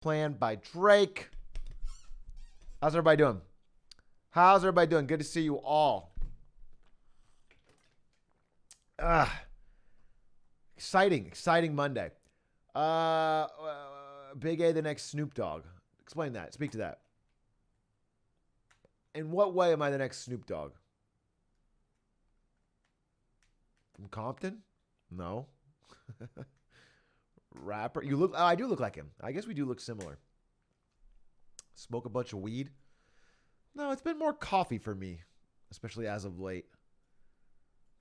Plan by Drake. How's everybody doing? How's everybody doing? Good to see you all. Exciting Monday. Big A the next Snoop Dogg. Explain that. Speak to that. In what way am I the next Snoop Dogg? From Compton? No. Rapper? You look. Oh, I do look like him. I guess we do look similar. Smoke a bunch of weed? No, it's been more coffee for me, especially as of late.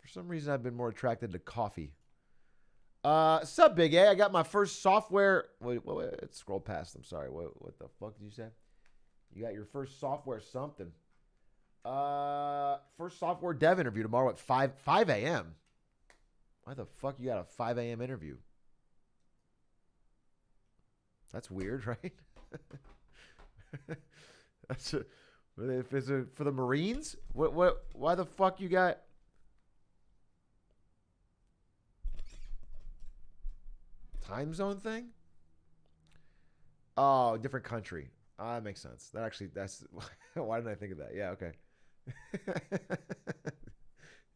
For some reason, I've been more attracted to coffee. Sup, Big A? I got my first software. Wait, scroll past. I'm sorry. What the fuck did you say? You got your first software something. First software dev interview tomorrow at 5 a.m. Why the fuck you got a 5 a.m. interview? That's weird, right? Is it for the Marines? Why the fuck you got? Time zone thing? Oh, different country. That makes sense. That's why didn't I think of that? Yeah, okay.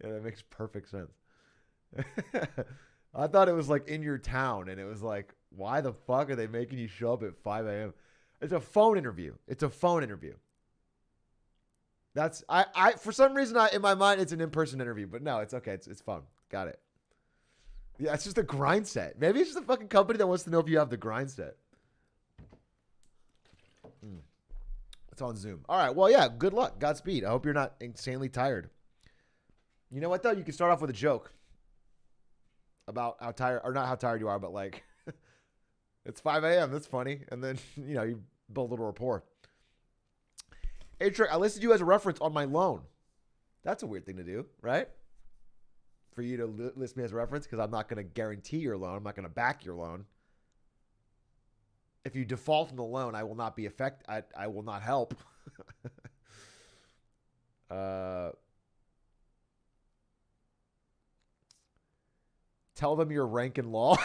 Yeah, that makes perfect sense. I thought it was like in your town, and it was like, why the fuck are they making you show up at 5 a.m.? It's a phone interview. That's I for some reason in my mind it's an in-person interview, but no, it's okay. It's fun. Got it. Yeah, it's just a grind set. Maybe it's just a fucking company that wants to know if you have the grind set. It's on Zoom. All right. Well, yeah. Good luck. Godspeed. I hope you're not insanely tired. You know what though? You can start off with a joke about how tired, or not how tired you are, but like it's 5 a.m. That's funny, and then you build a little rapport. Atrioc, I listed you as a reference on my loan. That's a weird thing to do, right? For you to list me as a reference, because I'm not going to guarantee your loan. I'm not going to back your loan. If you default on the loan, I will not be I will not help. Tell them your rank in law.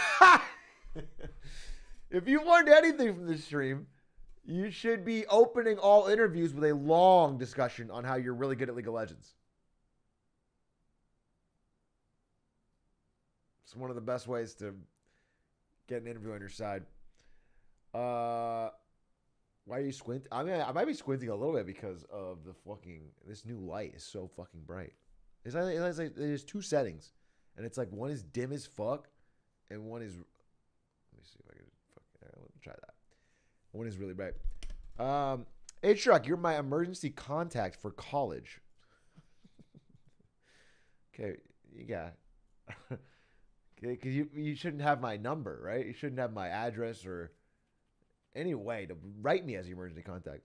If you learned anything from this stream, you should be opening all interviews with a long discussion on how you're really good at League of Legends. It's one of the best ways to get an interview on your side. Why are you squinting? I mean, I might be squinting a little bit because of this new light is so fucking bright. There's two settings, and it's like one is dim as fuck, and one is. Let me see if I can. Let me try that. One is really bright. Atrioc, you're my emergency contact for college. Okay, yeah. Because you shouldn't have my number, right? You shouldn't have my address or any way to write me as the emergency contact.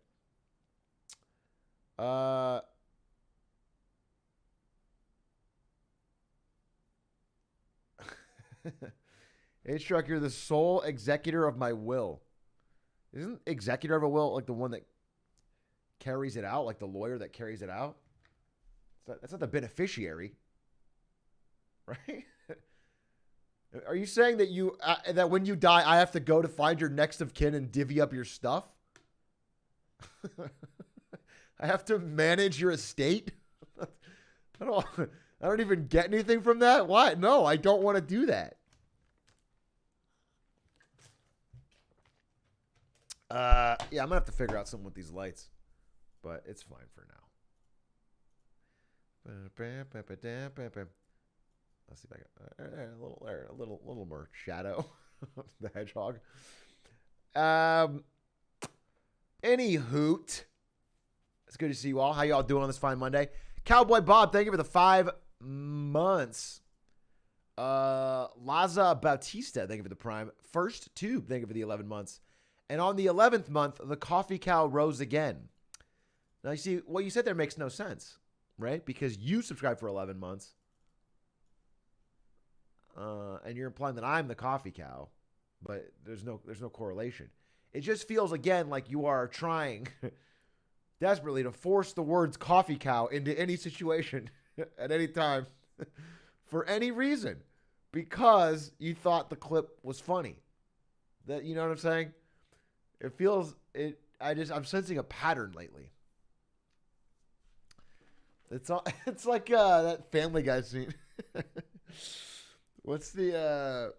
Atrioc, you're the sole executor of my will. Isn't executor of a will like the one that carries it out, like the lawyer that carries it out? That's not the beneficiary, right? Are you saying that that when you die, I have to go to find your next of kin and divvy up your stuff? I have to manage your estate? I don't even get anything from that. Why? No, I don't want to do that. Yeah, I'm gonna have to figure out something with these lights, but it's fine for now. Let's see if I can a little more shadow. The hedgehog. Any hoot. It's good to see you all. How y'all doing on this fine Monday? Cowboy Bob, thank you for the 5 months. Laza Bautista, thank you for the prime. First Tube, thank you for the 11 months. And on the 11th month, the coffee cow rose again. Now, you see, what you said there makes no sense, right? Because you subscribed for 11 months. And you're implying that I'm the coffee cow, but there's no correlation. It just feels, again, like you are trying desperately to force the words coffee cow into any situation at any time for any reason because you thought the clip was funny. You know what I'm saying? It feels it. I'm sensing a pattern lately. It's all. It's like that Family Guy scene. What's the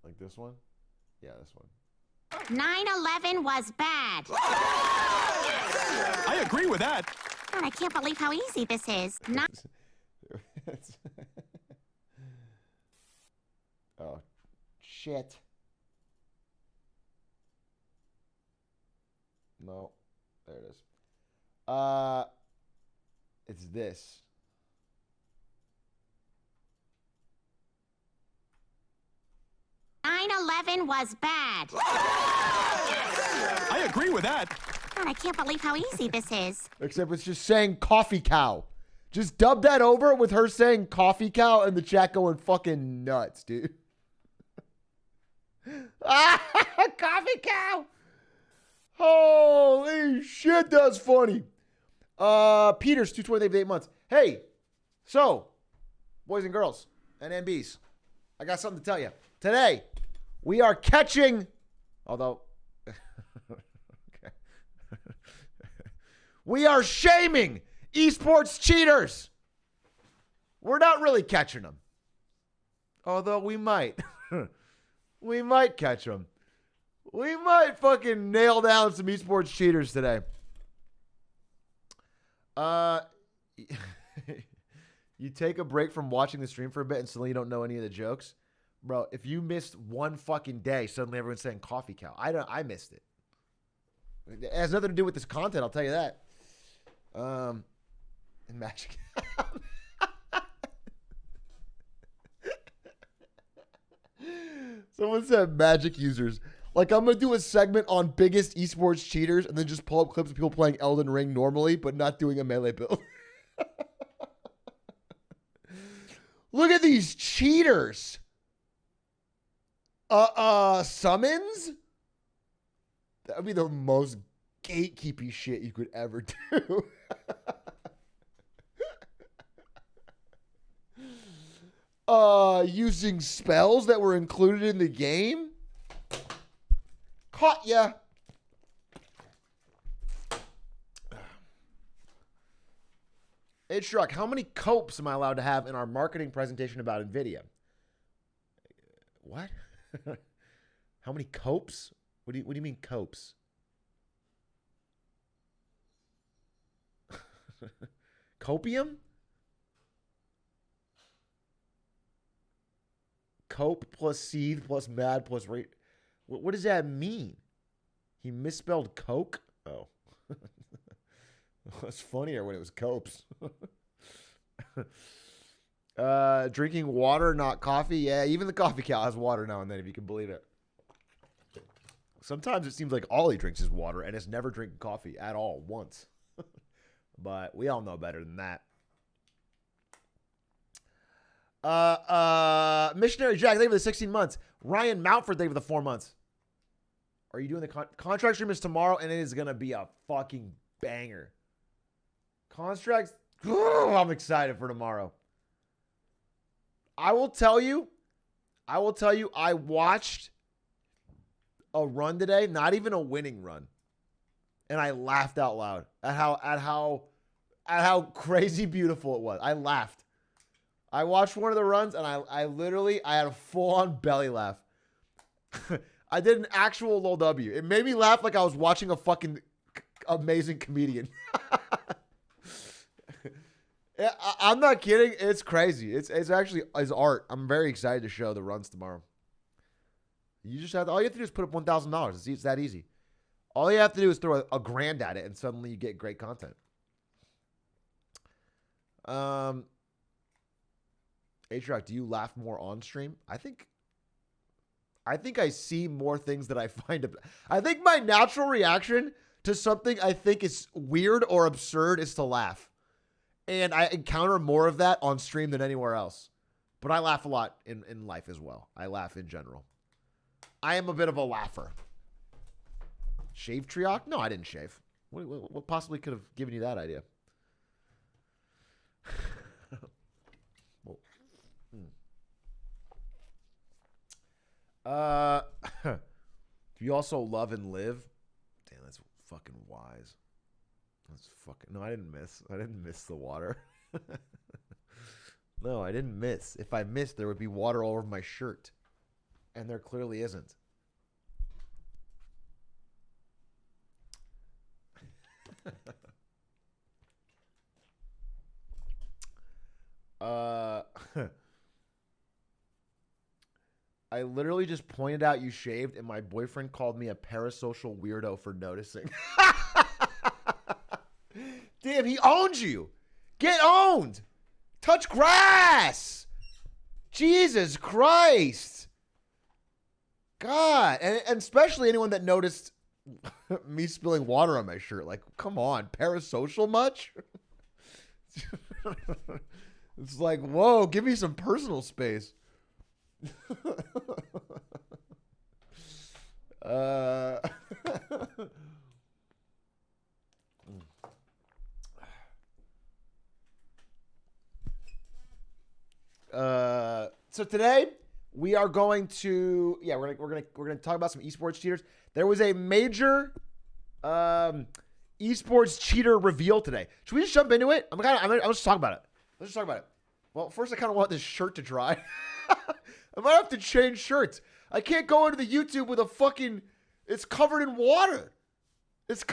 like this one? Yeah, this one. 9/11 was bad. I agree with that. God, I can't believe how easy this is. Oh, shit. No, there it is. It's this. Was bad. I agree with that. God, I can't believe how easy this is. Except it's just saying coffee cow. Just dub that over with her saying coffee cow and the chat going fucking nuts, dude. Coffee cow. Holy shit, that's funny. Peters, 220 8 months. Hey, so, boys and girls and NBs, I got something to tell you. Today, we are catching, although, okay. We are shaming esports cheaters. We're not really catching them. Although we might. We might catch them. We might fucking nail down some esports cheaters today. You take a break from watching the stream for a bit and suddenly you don't know any of the jokes. Bro, if you missed one fucking day, suddenly everyone's saying coffee cow. I missed it. It has nothing to do with this content, I'll tell you that. Magic. Someone said magic users. Like, I'm going to do a segment on biggest esports cheaters and then just pull up clips of people playing Elden Ring normally, but not doing a melee build. Look at these cheaters. Summons? That would be the most gatekeepy shit you could ever do. Using spells that were included in the game? Caught ya. Atrioc, how many copes am I allowed to have in our marketing presentation about NVIDIA? What? How many copes? What do you mean copes? Copium? Cope plus seethe plus mad plus rate. What does that mean? He misspelled coke? Oh. It's funnier when it was copes. Drinking water, not coffee. Yeah, even the coffee cow has water now and then, if you can believe it. Sometimes it seems like all he drinks is water and is never drinking coffee at all once. But we all know better than that. Missionary Jack, thank you for the 16 months. Ryan Mountford, thank you for the 4 months. Are you doing the contract stream is tomorrow, and it is going to be a fucking banger. Contracts, I'm excited for tomorrow. I will tell you, I watched a run today, not even a winning run. And I laughed out loud at how crazy beautiful it was. I laughed. I watched one of the runs and I literally had a full-on belly laugh. I did an actual low W. It made me laugh like I was watching a fucking amazing comedian. I'm not kidding. It's crazy. It's actually art. I'm very excited to show the runs tomorrow. You just have to, all you have to do is put up $1,000. It's that easy. All you have to do is throw a grand at it and suddenly you get great content. Atrioc, do you laugh more on stream? I think I see more things that I find. I think my natural reaction to something I think is weird or absurd is to laugh. And I encounter more of that on stream than anywhere else. But I laugh a lot in life as well. I laugh in general. I am a bit of a laugher. Shave Trioc? No, I didn't shave. What possibly could have given you that idea? Uh, do you also love and live? Damn, that's fucking wise. That's fucking. No, I didn't miss. I didn't miss the water. No, I didn't miss. If I missed, there would be water all over my shirt, and there clearly isn't. uh. I literally just pointed out you shaved, and my boyfriend called me a parasocial weirdo for noticing. Damn, he owns you. Get owned. Touch grass. Jesus Christ. God. And especially anyone that noticed me spilling water on my shirt. Like, come on. Parasocial much? It's like, whoa, give me some personal space. So today we are going to we're gonna talk about some esports cheaters. There was a major esports cheater reveal today. Should we just jump into it? I'm just talk about it. Let's just talk about it. Well, first I kind of want this shirt to dry. I might have to change shirts. I can't go into the YouTube with a fucking. It's covered in water. It's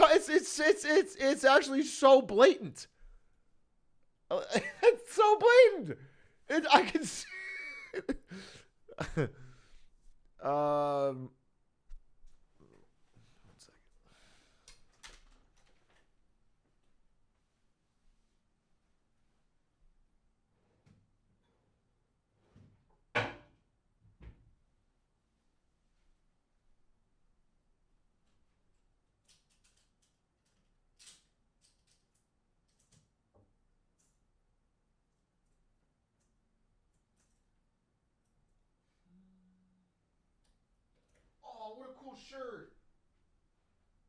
actually so blatant. It's so blatant. I can see. One second. Oh, what a cool shirt.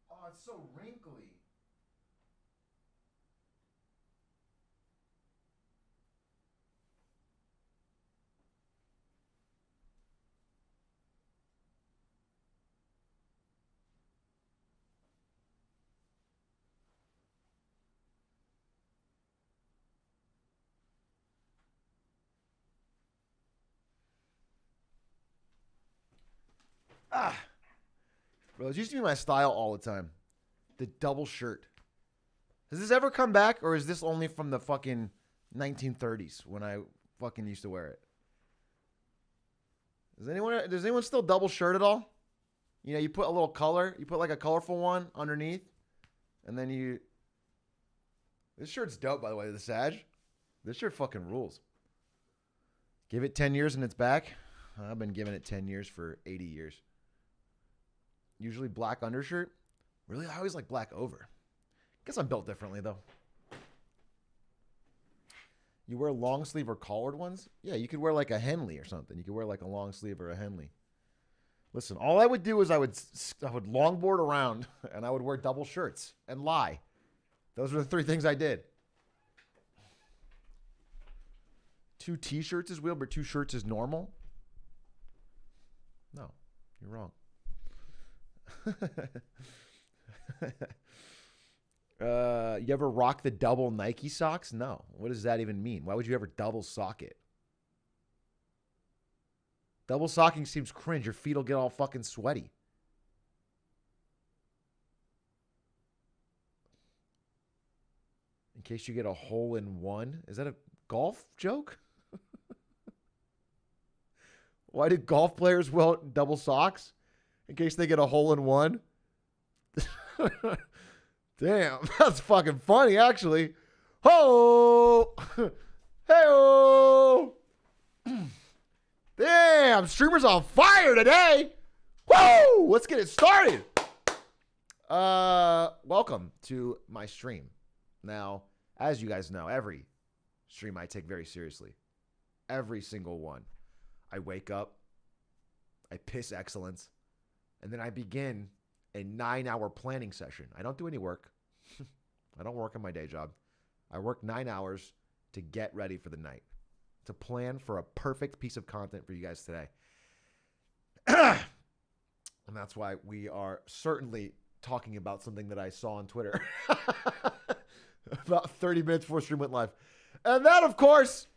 Oh, it's so wrinkly. Ah. Bro, it used to be my style all the time. The double shirt. Has this ever come back, or is this only from the fucking 1930s when I fucking used to wear it? Does anyone still double shirt at all? You know, you put a little color, you put like a colorful one underneath, and then you. This shirt's dope, by the way, the Sag. This shirt fucking rules. Give it 10 years and it's back. I've been giving it 10 years for 80 years. Usually black undershirt. Really, I always like black over. Guess I'm built differently, though. You wear long sleeve or collared ones? Yeah, you could wear like a Henley or something. You could wear like a long sleeve or a Henley. Listen, all I would do is I would longboard around and I would wear double shirts and lie. Those are the three things I did. 2 t-shirts is weird, but 2 shirts is normal? No, you're wrong. You ever rock the double Nike socks? No. What does that even mean? Why would you ever double sock it? Double socking seems cringe. Your feet will get all fucking sweaty. In case you get a hole in one. Is that a golf joke? Why do golf players wear double socks? In case they get a hole in one? Damn, that's fucking funny, actually. Ho! Hey-oh! Damn, streamer's on fire today. Woo! Let's get it started. Welcome to my stream. Now, as you guys know, every stream I take very seriously. Every single one. I wake up, I piss excellence, and then I begin a 9-hour planning session. I don't do any work. I don't work on my day job. I work 9 hours to get ready for the night, to plan for a perfect piece of content for you guys today. And that's why we are certainly talking about something that I saw on Twitter about 30 minutes before stream went live. And that, of course,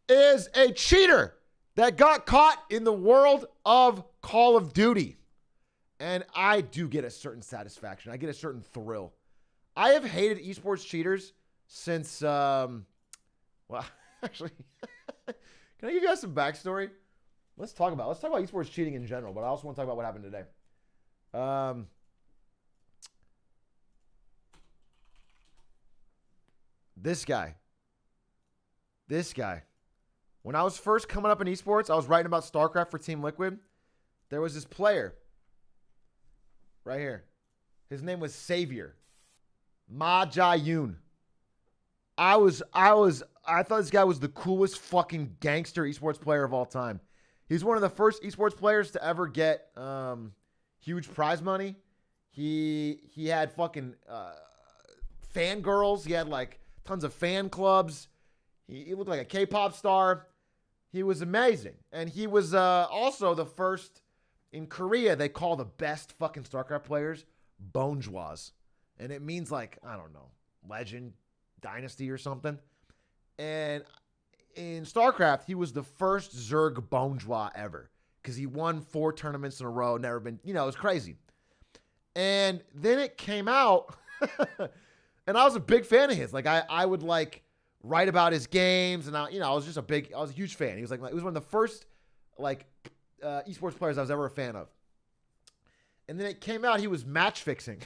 is a cheater that got caught in the world of Call of Duty. And I do get a certain satisfaction. I get a certain thrill. I have hated esports cheaters since, well, actually, can I give you guys some backstory? Let's talk about esports cheating in general, but I also want to talk about what happened today. This guy. When I was first coming up in esports, I was writing about StarCraft for Team Liquid. There was this player right here. His name was Savior. Ma Jayun. I thought this guy was the coolest fucking gangster esports player of all time. He's one of the first esports players to ever get huge prize money. He had fucking fangirls. He had like tons of fan clubs. He looked like a K-pop star. He was amazing. And he was also the first in Korea. They call the best fucking StarCraft players bonjois. And it means like, I don't know, legend, dynasty or something. And in StarCraft, he was the first Zerg bonjois ever because he won 4 tournaments in a row. Never been, it was crazy. And then it came out, and I was a big fan of his. Like I would like write about his games, and I was a huge fan. He was one of the first like esports players I was ever a fan of. And then it came out he was match fixing.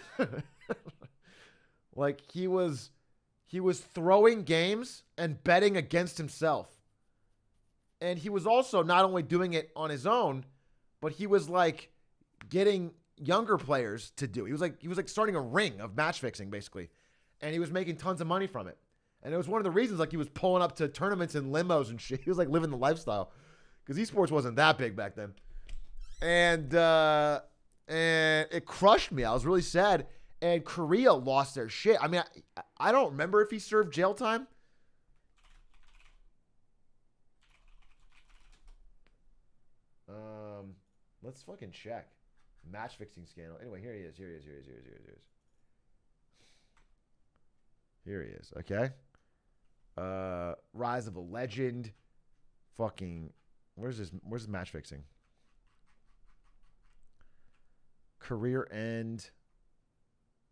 Like he was throwing games and betting against himself. And he was also not only doing it on his own, but he was like getting younger players to do. He was like starting a ring of match fixing basically. And he was making tons of money from it. And it was one of the reasons like he was pulling up to tournaments and limos and shit. He was like living the lifestyle because esports wasn't that big back then. And it crushed me. I was really sad. And Korea lost their shit. I mean, I don't remember if he served jail time. Let's fucking check. Match fixing scandal. Anyway, here he is. Here he is. Okay. Rise of a legend. Fucking. Where's his match fixing? Career end.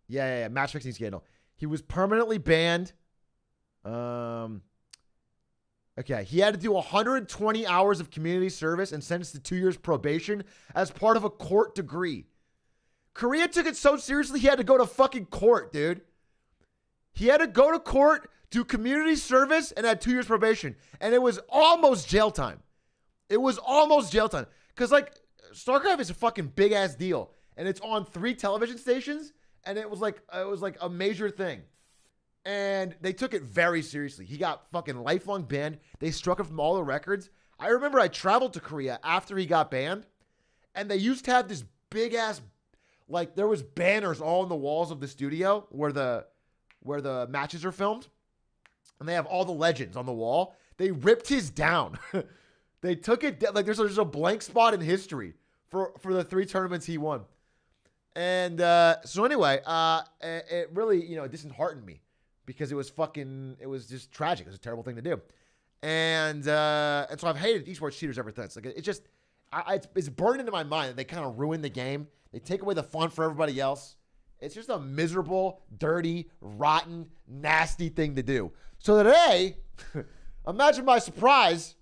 Yeah. Match fixing scandal. He was permanently banned. Okay. He had to do 120 hours of community service and sentenced to 2 years probation as part of a court degree. Korea took it so seriously, he had to go to fucking court, dude. He had to go to court, do community service, and had 2 years probation. And it was almost jail time. Because, like, StarCraft is a fucking big-ass deal. And it's on 3 television stations. And it was like a major thing. And they took it very seriously. He got fucking lifelong banned. They struck him from all the records. I remember I traveled to Korea after he got banned. And they used to have this big-ass, like, there was banners all on the walls of the studio where the matches are filmed. And they have all the legends on the wall. They ripped his down. They took it down. Like, there's a blank spot in history for the 3 tournaments he won. And so anyway, it really, it disheartened me because it was just tragic. It was a terrible thing to do. And so I've hated esports cheaters ever since. Like, it's burned into my mind that they kind of ruin the game. They take away the fun for everybody else. It's just a miserable, dirty, rotten, nasty thing to do. So today, imagine my surprise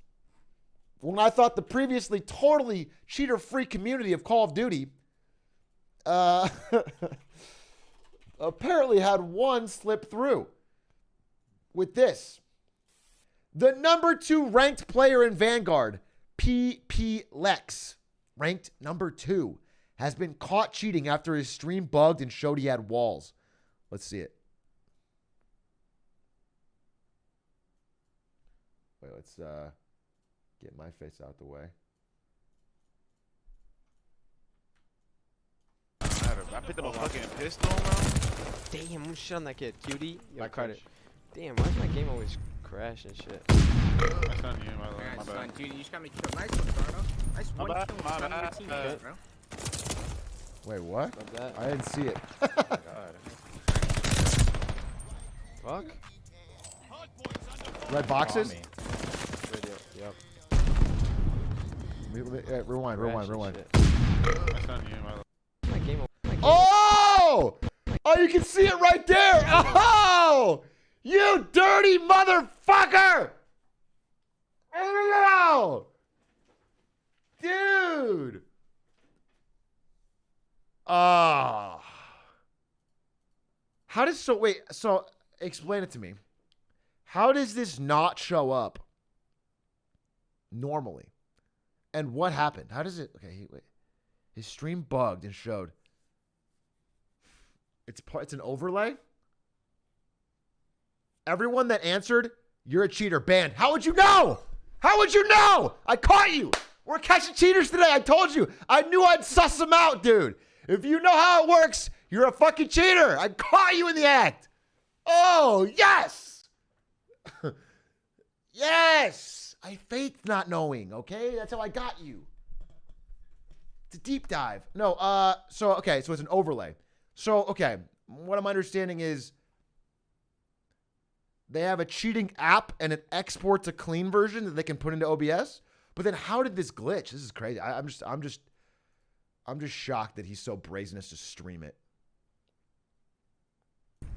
when I thought the previously totally cheater-free community of Call of Duty apparently had one slip through with this. The number 2 ranked player in Vanguard, PP Lex, ranked number 2, has been caught cheating after his stream bugged and showed he had walls. Let's see it. Wait, let's get my face out the way. I picked up a fucking pistol, bro. Damn, I'm shit on that kid, cutie. Yo, Carter. Damn, why does my game always crash and shit? That's not you, my bad. Son, dude, you just got me killed. Nice one, Carter. Nice My one bad, kill my on your bad, team, Okay. bro. Wait, what? Not that. I didn't see it. Oh my god. Fuck. Red boxes? Tommy. Radio. Yep. Rewind, Crash and rewind. shit. That's not you, my My game. Oh! Oh, you can see it right there. Oh! You dirty motherfucker! Oh! Dude! Oh. How does so explain it to me. How does this not show up normally? And what happened? How does it wait. His stream bugged and showed. It's an overlay. Everyone that answered, you're a cheater, banned. How would you know? How would you know? I caught you. We're catching cheaters today. I told you. I knew I'd suss them out, dude. If you know how it works, you're a fucking cheater. I caught you in the act. Oh, yes. Yes. I faked not knowing, okay? That's how I got you. It's a deep dive. No, so it's an overlay. So, okay, what I'm understanding is they have a cheating app and it exports a clean version that they can put into OBS. But then how did this glitch? This is crazy. I'm just shocked that he's so brazen as to stream it.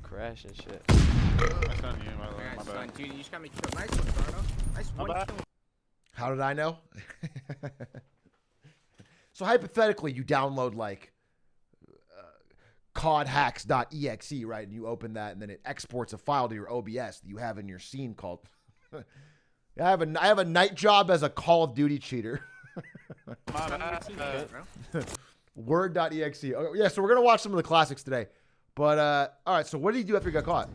Crash and shit. That's not you, my Nice bad. one, dude. You just got me killed. Nice one, Darno. Nice My one bad. kill. How did I know? So hypothetically, you download like codhacks.exe, right? And you open that, and then it exports a file to your OBS that you have in your scene called. I have a night job as a Call of Duty cheater. My On your bad. team, bro. Word.exe. Oh, yeah, so we're gonna watch some of the classics today. But all right, so what did he do after he got caught?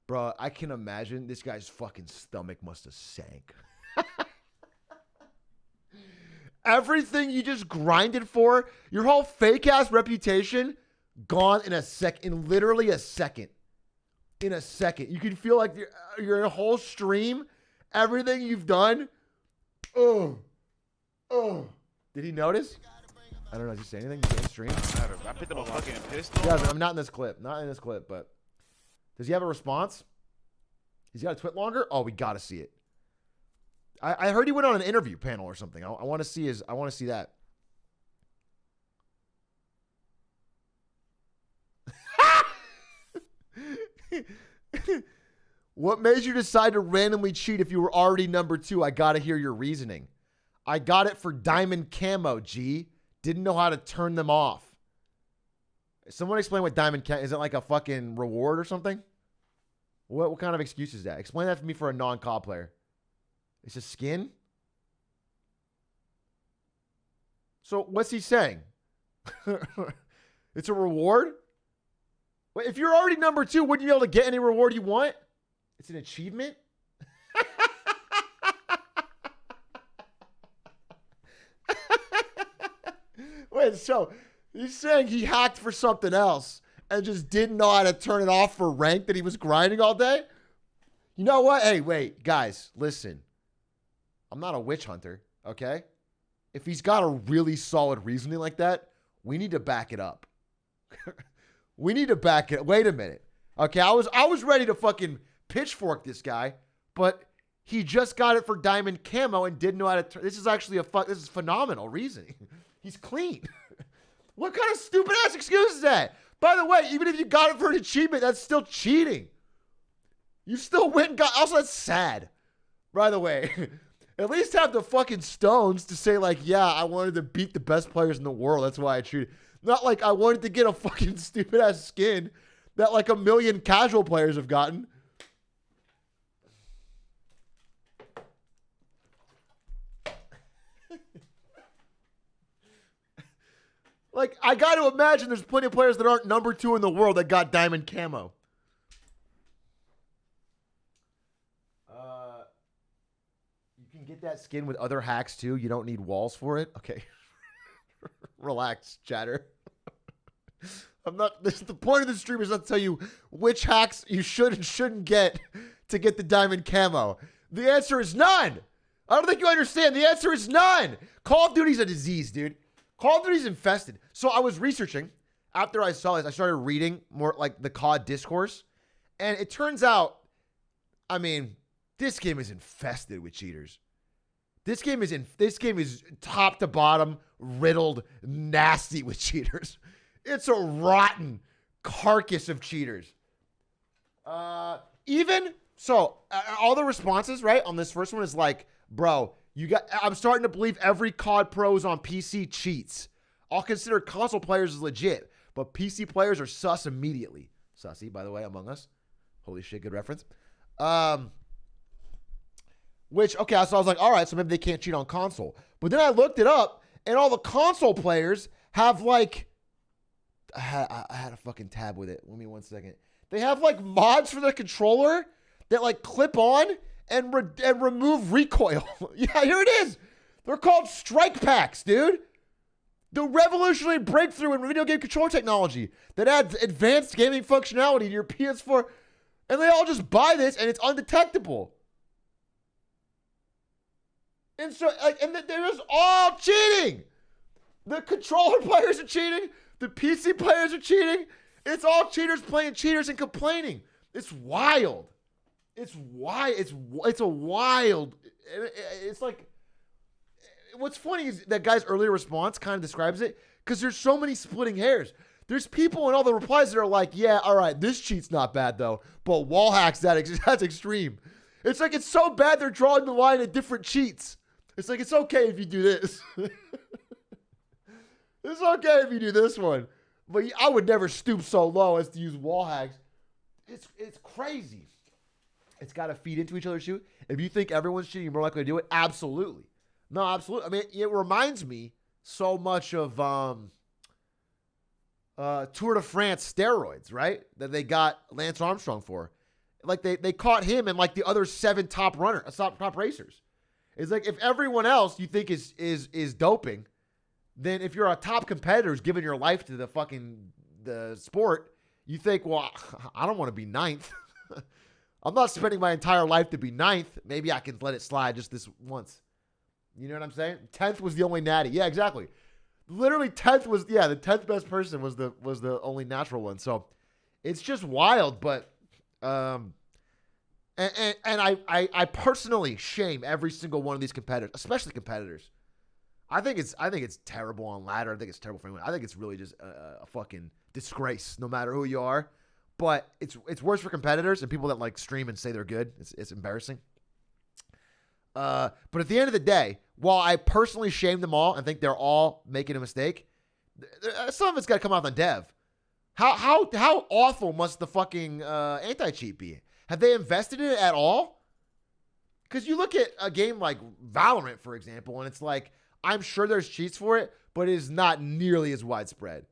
Bro, I can imagine this guy's fucking stomach must have sank. Everything you just grinded for, your whole fake ass reputation, gone in literally a second. In a second. You can feel like you're in a whole stream, everything you've done. Oh. Did he notice? I don't know. Did he say anything? Did he stream? I picked up a fucking pistol. Yeah, I'm not in this clip. Not in this clip, but does he have a response? He's got to twit longer? Oh, we got to see it. I heard he went on an interview panel or something. I want to see that. What made you decide to randomly cheat if you were already number 2? I got to hear your reasoning. I got it for diamond camo, G. Didn't know how to turn them off. Someone explain what diamond camo is. It like a fucking reward or something? What kind of excuse is that? Explain that for me for a non-COD player. It's a skin? So what's he saying? It's a reward? Wait, if you're already number 2, wouldn't you be able to get any reward you want? It's an achievement? Wait, so he's saying he hacked for something else and just didn't know how to turn it off for rank that he was grinding all day? You know what? Hey, wait, guys, listen. I'm not a witch hunter, okay? If he's got a really solid reasoning like that, we need to back it up. We need to back it. Wait a minute. Okay, I was ready to fucking pitchfork this guy, but he just got it for diamond camo and didn't know how to turn. This is actually this is phenomenal reasoning. He's clean. What kind of stupid ass excuse is that? By the way, even if you got it for an achievement, that's still cheating. You still went and got. Also, that's sad. By the way, at least have the fucking stones to say like, yeah, I wanted to beat the best players in the world. That's why I cheated. Not like I wanted to get a fucking stupid ass skin that like 1 million casual players have gotten. Like, I got to imagine there's plenty of players that aren't number 2 in the world that got diamond camo. You can get that skin with other hacks too. You don't need walls for it. Okay. Relax, chatter. The point of the stream is not to tell you which hacks you should and shouldn't get to get the diamond camo. The answer is none. I don't think you understand. The answer is none. Call of Duty's a disease, dude. Call of Duty's infested. So I was researching. After I saw this, I started reading more like the COD discourse. And it turns out, I mean, this game is infested with cheaters. This game is top to bottom riddled, nasty with cheaters. It's a rotten carcass of cheaters. All the responses, right, on this first one is like, bro, I'm starting to believe every COD pro is on PC cheats. I'll consider console players as legit, but PC players are sus immediately. Sussy, by the way, Among Us. Holy shit, good reference. So I was like, all right, so maybe they can't cheat on console. But then I looked it up, and all the console players have like, I had a fucking tab with it. Let me 1 second. They have like mods for their controller that like clip on and remove recoil. Yeah, here it is. They're called strike packs, dude. The revolutionary breakthrough in video game controller technology that adds advanced gaming functionality to your PS4. And they all just buy this and it's undetectable. And so, they're just all cheating. The controller players are cheating. The PC players are cheating. It's all cheaters playing cheaters and complaining. It's wild. It's a wild. It's like, what's funny is that guy's earlier response kind of describes it because there's so many splitting hairs. There's people in all the replies that are like, yeah, all right, this cheat's not bad though, but wall hacks, that's extreme. It's like, it's so bad they're drawing the line at different cheats. It's like, it's okay if you do this. It's okay if you do this one. But I would never stoop so low as to use wall hacks. It's crazy. It's got to feed into each other's shoot. If you think everyone's cheating, you're more likely to do it. Absolutely. No, absolutely. I mean, it reminds me so much of Tour de France steroids, right? That they got Lance Armstrong for. Like they caught him and like the other 7 top racers. It's like if everyone else you think is doping, then if you're a top competitor who's giving your life to the sport, you think, well, I don't want to be 9th. I'm not spending my entire life to be 9th. Maybe I can let it slide just this once. You know what I'm saying? 10th was the only natty. Yeah, exactly. Literally 10th was, the 10th best person was the only natural one. So it's just wild, but I personally shame every single one of these competitors, especially competitors. I think it's terrible on ladder. I think it's terrible for anyone. I think it's really just a fucking disgrace, no matter who you are. But it's worse for competitors and people that like stream and say they're good. It's embarrassing. But at the end of the day, while I personally shame them all and think they're all making a mistake, some of it's got to come out on dev. How awful must the fucking anti-cheat be? Have they invested in it at all? Because you look at a game like Valorant, for example, and it's like, I'm sure there's cheats for it, but it is not nearly as widespread.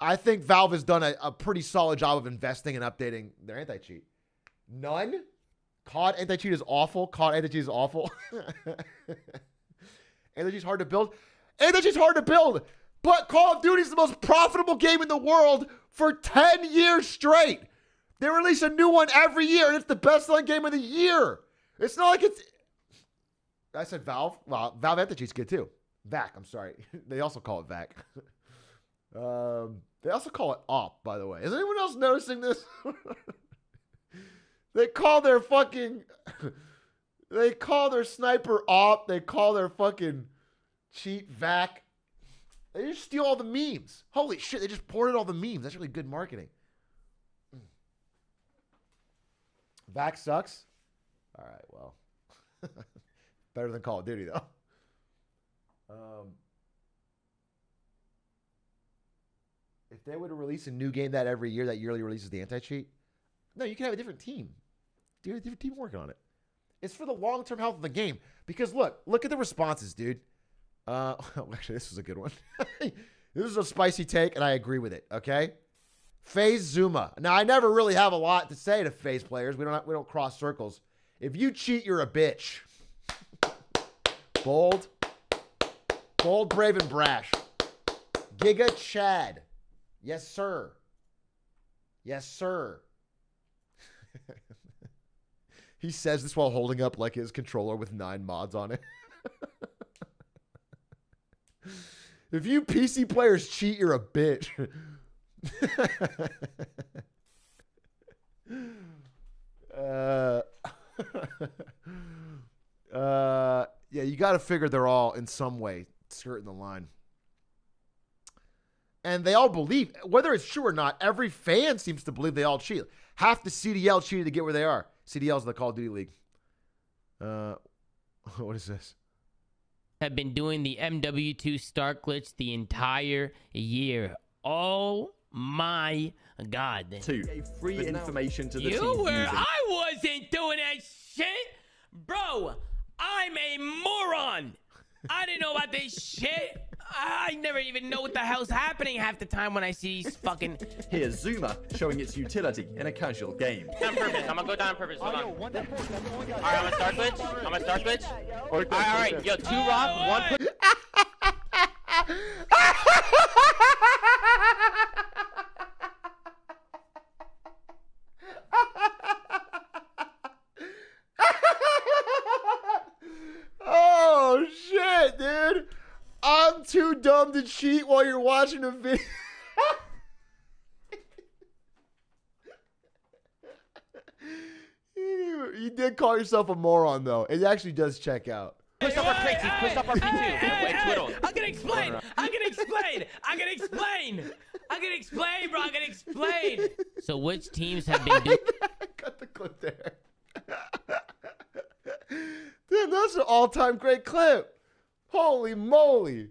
I think Valve has done a pretty solid job of investing and updating their anti-cheat. None? COD anti-cheat is awful. COD anti-cheat is awful. Anti-cheat's hard to build. Anti-cheat's hard to build, but Call of Duty is the most profitable game in the world for 10 years straight. They release a new one every year, and it's the best-selling game of the year. It's not like it's... I said Valve. Well, Valve anti-cheat's good too. VAC, I'm sorry. They also call it VAC. They also call it OP, by the way. Is anyone else noticing this? They call their sniper OP. They call their fucking cheat VAC. They just steal all the memes. Holy shit, they just ported all the memes. That's really good marketing. VAC sucks? All right, well. Better than Call of Duty, though. If they were to release a new game that every year, that yearly releases the anti-cheat, no, you can have a different team. Dude, a different team working on it. It's for the long-term health of the game. Because look at the responses, dude. Actually, this was a good one. This is a spicy take, and I agree with it, okay? FaZe Zuma. Now, I never really have a lot to say to FaZe players. We don't cross circles. If you cheat, you're a bitch. Bold, brave, and brash. Giga Chad. Yes, sir. Yes, sir. He says this while holding up like his controller with 9 mods on it. If you PC players cheat, you're a bitch. Yeah, you got to figure they're all in some way skirting the line. And they all believe, whether it's true or not, every fan seems to believe they all cheat. Half the CDL cheated to get where they are. CDL is the Call of Duty League. What is this? Have been doing the MW2 start glitch the entire year. Oh my god. 2. Gave free information to the team. You were? I wasn't doing that shit! Bro, I'm a moron! I didn't know about this shit! I never even know what the hell's happening half the time when I see these fucking... Here's Zuma showing its utility in a casual game. On purpose. I'm gonna go down on purpose. Hold on. Alright, I'm gonna start switch. I'm gonna start switch. Alright, yo, 2 rock, 1 push. Oh, shit, dude. I'm too dumb to cheat while you're watching a video. You did call yourself a moron, though. It actually does check out. Pushed up our crates. He pushed up our P2 and twiddled. I can explain, bro. I can explain. So which teams have been doing... Cut the clip there. Damn, that's an all-time great clip. Holy moly.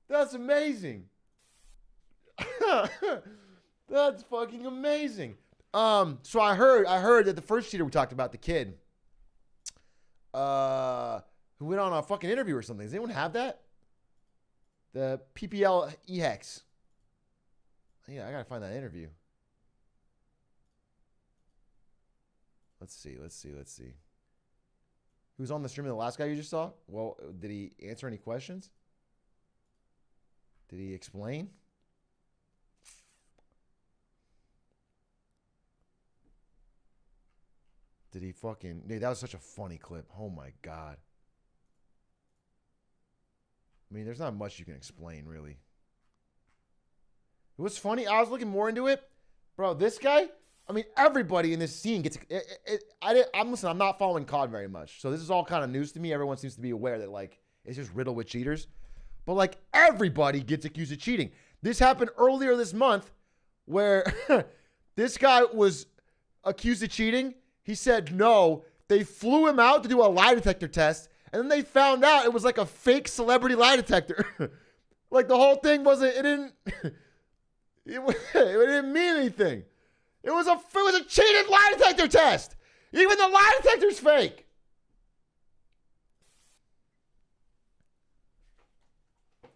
That's amazing. That's fucking amazing. So I heard that the first cheater we talked about, the kid, who went on a fucking interview or something. Does anyone have that? The PPL EHEX. Yeah, I gotta find that interview. Let's see. Who's on the stream of the last guy you just saw? Well, did he answer any questions? Did he explain? Did he fucking... Dude, that was such a funny clip. Oh my God. I mean, there's not much you can explain, really. It was funny. I was looking more into it. Bro, this guy... I mean, everybody in this scene gets... I'm not following COD very much. So this is all kind of news to me. Everyone seems to be aware that, like, it's just riddled with cheaters. But, like, everybody gets accused of cheating. This happened earlier this month where this guy was accused of cheating. He said no. They flew him out to do a lie detector test. And then they found out it was, like, a fake celebrity lie detector. Like, the whole thing wasn't... It didn't mean anything. It was a cheated lie detector test. Even the lie detector's fake.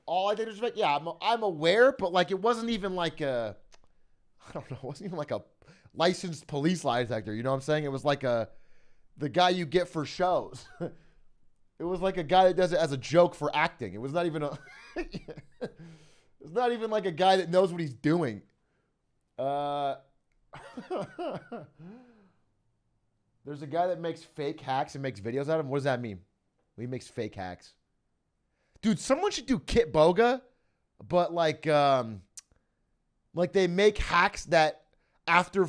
All lie detectors fake? Yeah, I'm aware, but like it wasn't even like a, I don't know, it wasn't even like a licensed police lie detector. You know what I'm saying? It was like the guy you get for shows. It was like a guy that does it as a joke for acting. It was not even a, it's not even like a guy that knows what he's doing. There's a guy that makes fake hacks and makes videos out of them. What does that mean? He makes fake hacks. Dude, someone should do Kit Boga, but like they make hacks that after,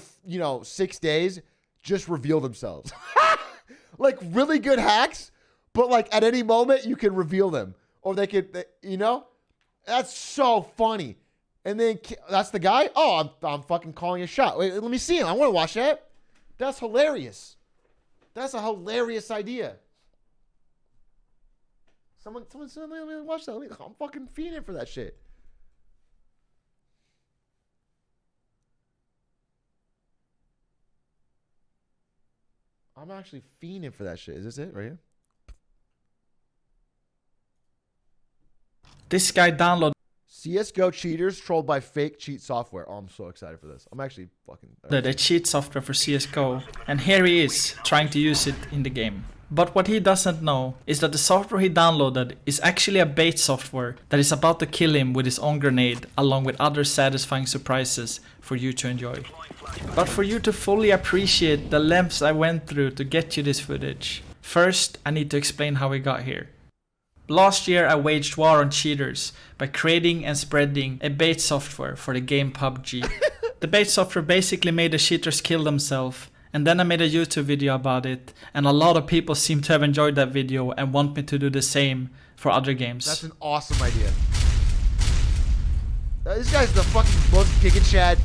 6 days just reveal themselves. Like really good hacks, but like at any moment you can reveal them. Or they could, That's so funny. And then that's the guy? Oh, I'm fucking calling a shot. Wait, let me see him. I want to watch that. That's hilarious. That's a hilarious idea. Someone said, let me watch that. I'm fucking fiending for that shit. I'm actually fiending for that shit. Is this it right here? This guy downloaded CSGO cheaters trolled by fake cheat software. Oh, I'm so excited for this. I'm actually fucking... the cheat software for CSGO, and here he is trying to use it in the game. But what he doesn't know is that the software he downloaded is actually a bait software that is about to kill him with his own grenade, along with other satisfying surprises for you to enjoy. But for you to fully appreciate the lengths I went through to get you this footage, first I need to explain how we got here. Last year I waged war on cheaters by creating and spreading a bait software for the game PUBG. The bait software basically made the cheaters kill themselves, and then I made a YouTube video about it, and a lot of people seem to have enjoyed that video and want me to do the same for other games. That's an awesome idea. This guy's the fucking most giga-chad.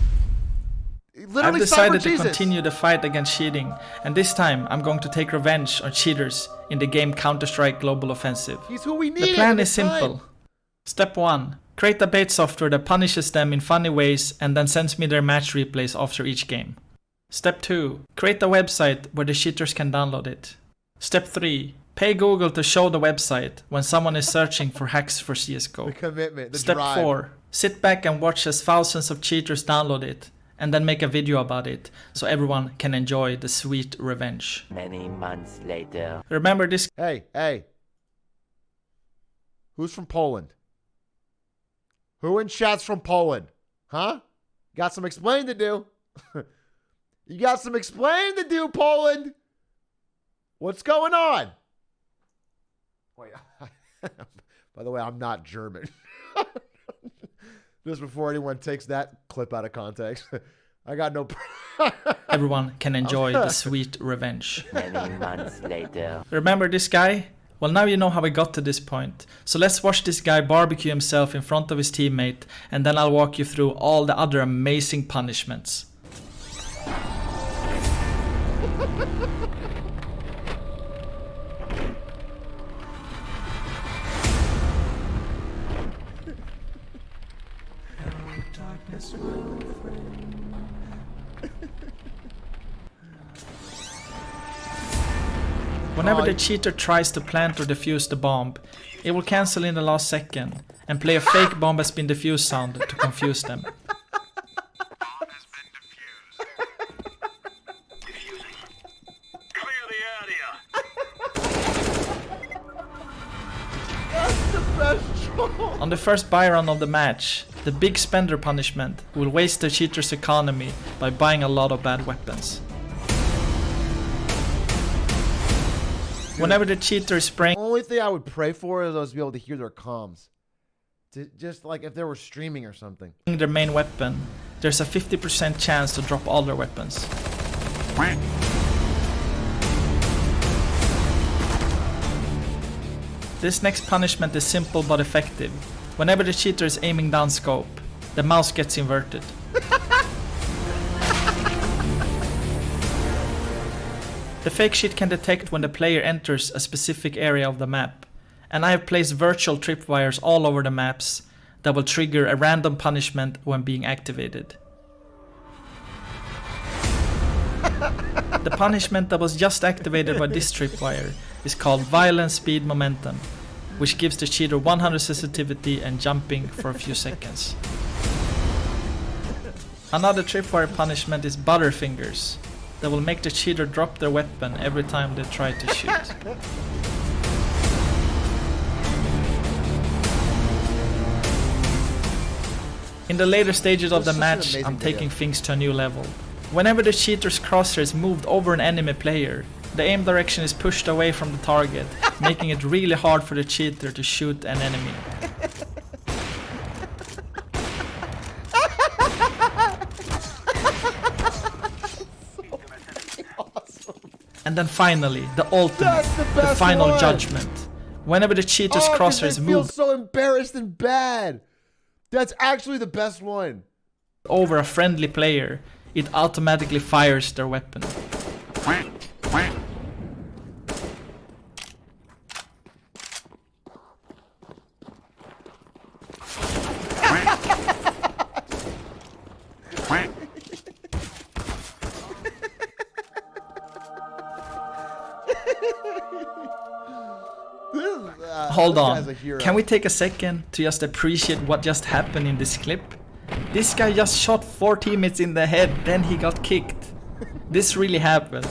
I've decided to continue the fight against cheating, and this time I'm going to take revenge on cheaters in the game Counter-Strike Global Offensive. He's who we need. The plan is simple. Step 1. Create a bait software that punishes them in funny ways and then sends me their match replays after each game. Step 2. Create a website where the cheaters can download it. Step 3. Pay Google to show the website when someone is searching for hacks for CSGO. The commitment, the Step drive. 4. Sit back and watch as thousands of cheaters download it, and then make a video about it so everyone can enjoy the sweet revenge. Many months later. Remember this. Hey. Who's from Poland? Who in chat's from Poland? Huh? Got some explaining to do. You got some explaining to do, Poland. What's going on? Wait. By the way, I'm not German. Just before anyone takes that clip out of context. I got no Everyone can enjoy the sweet revenge. Many months later. Remember this guy? Well, now you know how we got to this point. So let's watch this guy barbecue himself in front of his teammate, and then I'll walk you through all the other amazing punishments. Whenever the cheater tries to plant or defuse the bomb, it will cancel in the last second and play a fake bomb has been defused sound to confuse them. On the first buy run of the match, the big spender punishment will waste the cheater's economy by buying a lot of bad weapons. Whenever the cheater is spraying... The only thing I would pray for is I was to be able to hear their comms. Just like if they were streaming or something. ...their main weapon, there's a 50% chance to drop all their weapons. This next punishment is simple but effective. Whenever the cheater is aiming down scope, the mouse gets inverted. The fake sheet can detect when the player enters a specific area of the map, and I have placed virtual tripwires all over the maps that will trigger a random punishment when being activated. The punishment that was just activated by this tripwire is called Violence Speed Momentum, which gives the cheater 100 sensitivity and jumping for a few seconds. Another tripwire punishment is Butterfingers, that will make the cheater drop their weapon every time they try to shoot. In the later stages of the match, I'm taking things to a new level. Whenever the cheater's crosshair is moved over an enemy player, the aim direction is pushed away from the target, making it really hard for the cheater to shoot an enemy. And then finally, the ultimate, the final judgment. Whenever the cheater's crosshair is moved, feel so embarrassed and bad. That's actually the best one. Over a friendly player, it automatically fires their weapon. Hold on, can we take a second to just appreciate what just happened in this clip? This guy just shot 4 teammates in the head, then he got kicked. This really happened.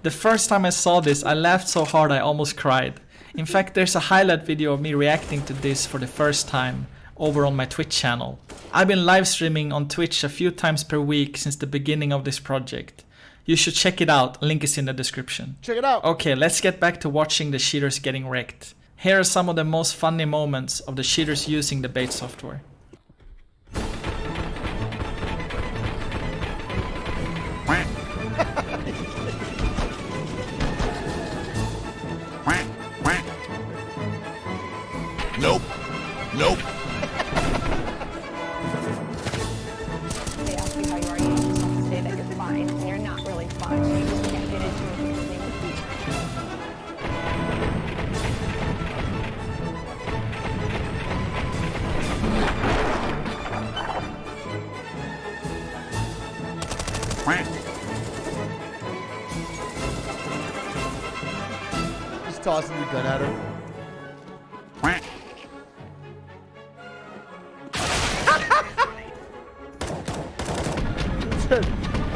The first time I saw this, I laughed so hard I almost cried. In fact, there's a highlight video of me reacting to this for the first time over on my Twitch channel. I've been live streaming on Twitch a few times per week since the beginning of this project. You should check it out, link is in the description. Check it out. Okay, let's get back to watching the cheaters getting wrecked. Here are some of the most funny moments of the cheaters using the bait software. Nope. Nope. They ask you how you are, you just have to say that you're fine, and you're not really fine. You just can't get into a weird thing with people. Just tossing the gun at her.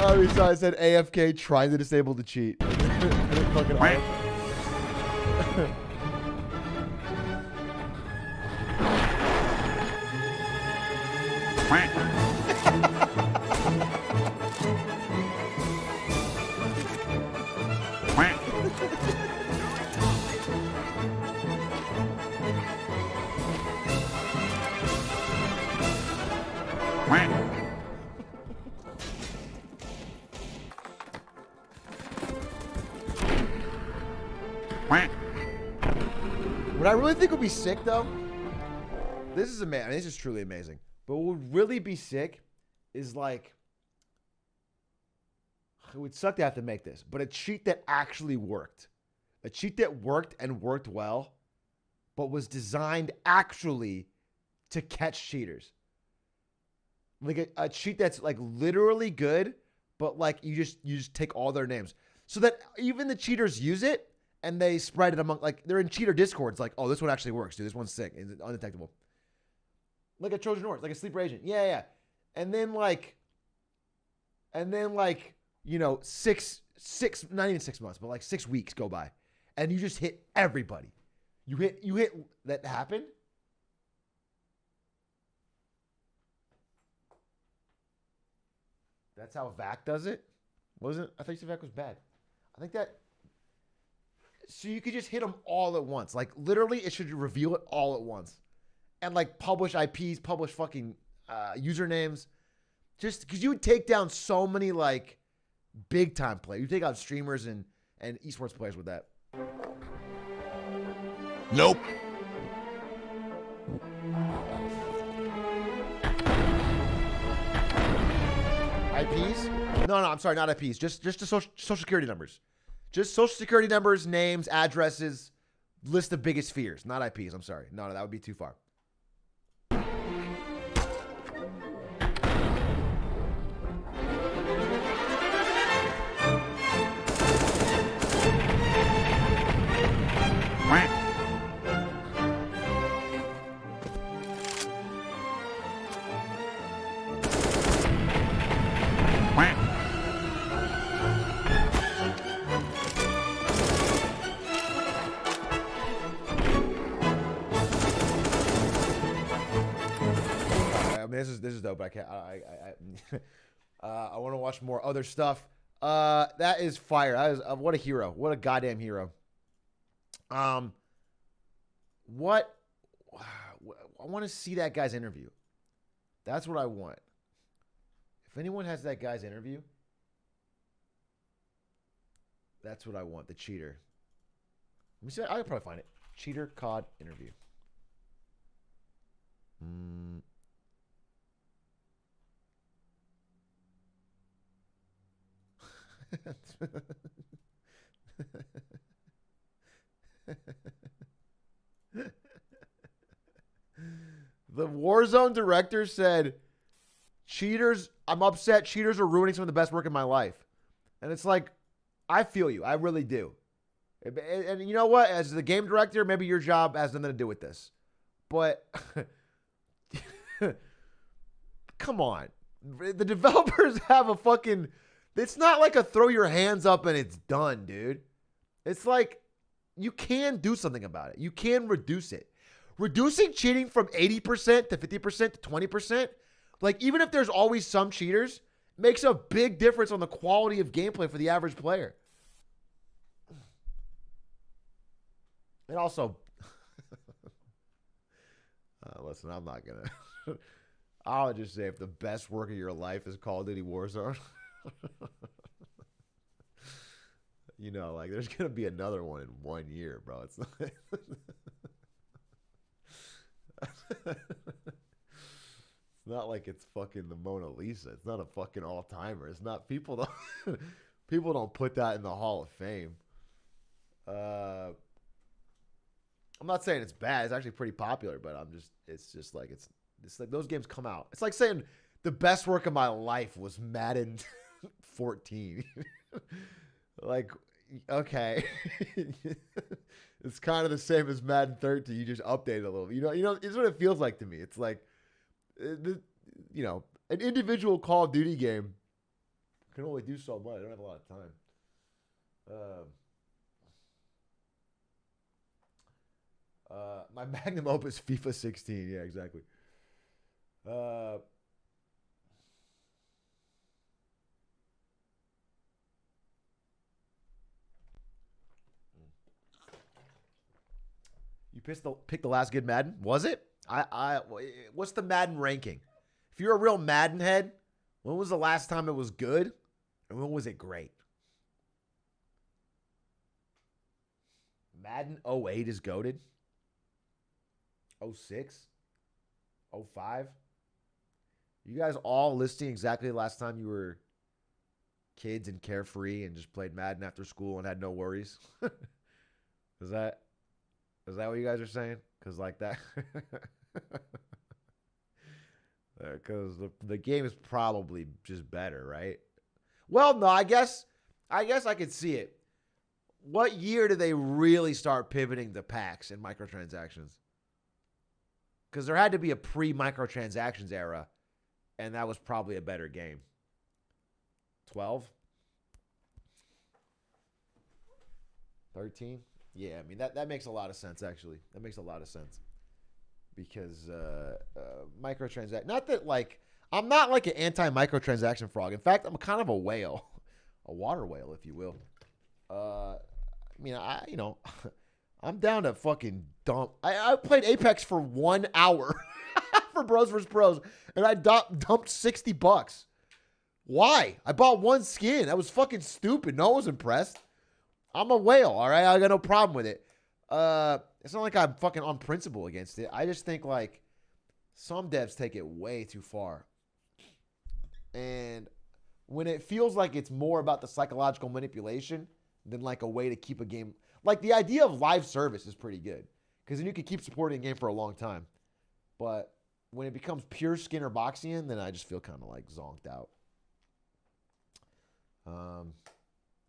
Oh, we saw it said AFK trying to disable the cheat. Fucking What I really think would be sick, though, this is amazing. I mean, this is truly amazing. But what would really be sick is like, it would suck to have to make this, but a cheat that actually worked. A cheat that worked and worked well, but was designed actually to catch cheaters. Like a cheat that's like literally good, but like you just take all their names. So that even the cheaters use it, and they spread it among, like, they're in cheater discords, like, oh, this one actually works, dude. This one's sick. It's undetectable. Like a Trojan horse, like a sleeper agent. Yeah. And then, you know, six, not even 6 months, but like 6 weeks go by. And you just hit everybody. You hit, that happened? That's how VAC does it? Wasn't? I thought you said VAC was bad. I think that... So you could just hit them all at once. Like, literally, it should reveal it all at once. And, like, publish IPs, publish fucking usernames. Just because you would take down so many, like, big-time players. You take out streamers and esports players with that. Nope. IPs? No, I'm sorry, not IPs. Just the social security numbers. Just social security numbers, names, addresses, list of biggest fears. Not IPs, I'm sorry. No, that would be too far. This is dope, but I can't. I want to watch more other stuff. That is fire. That is what a hero. What a goddamn hero. What? I want to see that guy's interview. That's what I want. If anyone has that guy's interview, that's what I want. The cheater. Let me see. I can probably find it. Cheater COD interview. The Warzone director said, cheaters, I'm upset. Cheaters are ruining some of the best work in my life. And it's like, I feel you. I really do. And you know what? As the game director, maybe your job has nothing to do with this. But come on. The developers have a fucking It's not like a throw your hands up and it's done, dude. It's like you can do something about it. You can reduce it. Reducing cheating from 80% to 50% to 20%, like even if there's always some cheaters, makes a big difference on the quality of gameplay for the average player. And also, listen, I'm not going to. I'll just say if the best work of your life is Call of Duty Warzone, you know, like there's going to be another one in 1 year, bro. It's not. It's not like it's fucking the Mona Lisa. It's not a fucking all-timer. It's not people don't put that in the Hall of Fame. I'm not saying it's bad. It's actually pretty popular, but it's just like it's like those games come out. It's like saying the best work of my life was Madden 14. Like, okay. It's kind of the same as Madden 13. You just update it a little. You know, it's what it feels like to me. It's like, you know, an individual Call of Duty game can only do so much. I don't have a lot of time. My magnum opus FIFA 16. Yeah, exactly. You picked the last good Madden? Was it? What's the Madden ranking? If you're a real Madden head, when was the last time it was good? And when was it great? Madden 08 is goated. 06? 05? You guys all listing exactly the last time you were kids and carefree and just played Madden after school and had no worries? Is that what you guys are saying? Because like that, because the game is probably just better, right? Well, no, I guess I could see it. What year did they really start pivoting to packs and microtransactions? Because there had to be a pre-microtransactions era, and that was probably a better game. 12? 13? Yeah, I mean, that makes a lot of sense, actually. That makes a lot of sense. Because microtransaction, not that, like, I'm not like an anti-microtransaction frog. In fact, I'm kind of a whale. A water whale, if you will. I mean, I'm down to fucking dump. I played Apex for 1 hour for Bros vs. Bros, and I dumped $60. Why? I bought one skin. That was fucking stupid. No one was impressed. I'm a whale, all right? I got no problem with it. It's not like I'm fucking on principle against it. I just think, like, some devs take it way too far. And when it feels like it's more about the psychological manipulation than, like, a way to keep a game. Like, the idea of live service is pretty good. Because then you can keep supporting a game for a long time. But when it becomes pure Skinner Boxian, then I just feel kind of, like, zonked out.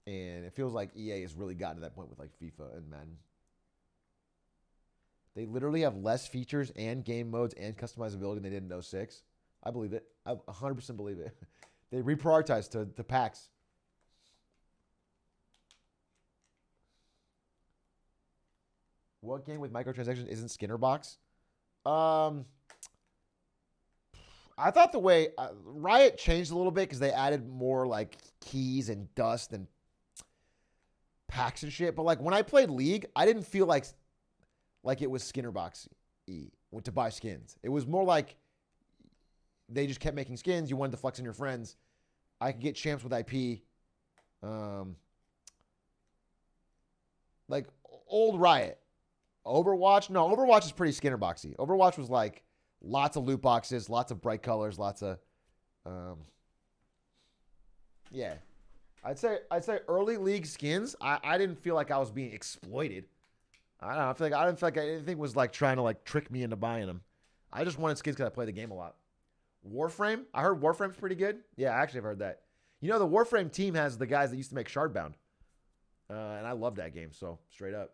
And it feels like EA has really gotten to that point with like FIFA and Madden. They literally have less features and game modes and customizability than they did in 06. I believe it. I 100% believe it. They reprioritized to packs. What game with microtransactions isn't Skinner Box? I thought the way Riot changed a little bit because they added more like keys and dust and packs and shit. But like when I played League, I didn't feel like it was Skinner Box to buy skins. It was more like they just kept making skins. You wanted to flex on your friends. I could get champs with IP. Like old Riot. Overwatch? No, Overwatch is pretty Skinner Boxy. Overwatch was like lots of loot boxes, lots of bright colors, lots of yeah. I'd say early League skins, I didn't feel like I was being exploited. I don't know. I didn't feel like anything was like trying to like trick me into buying them. I just wanted skins because I play the game a lot. Warframe? I heard Warframe's pretty good. Yeah, I actually have heard that. You know, the Warframe team has the guys that used to make Shardbound. And I love that game, so straight up.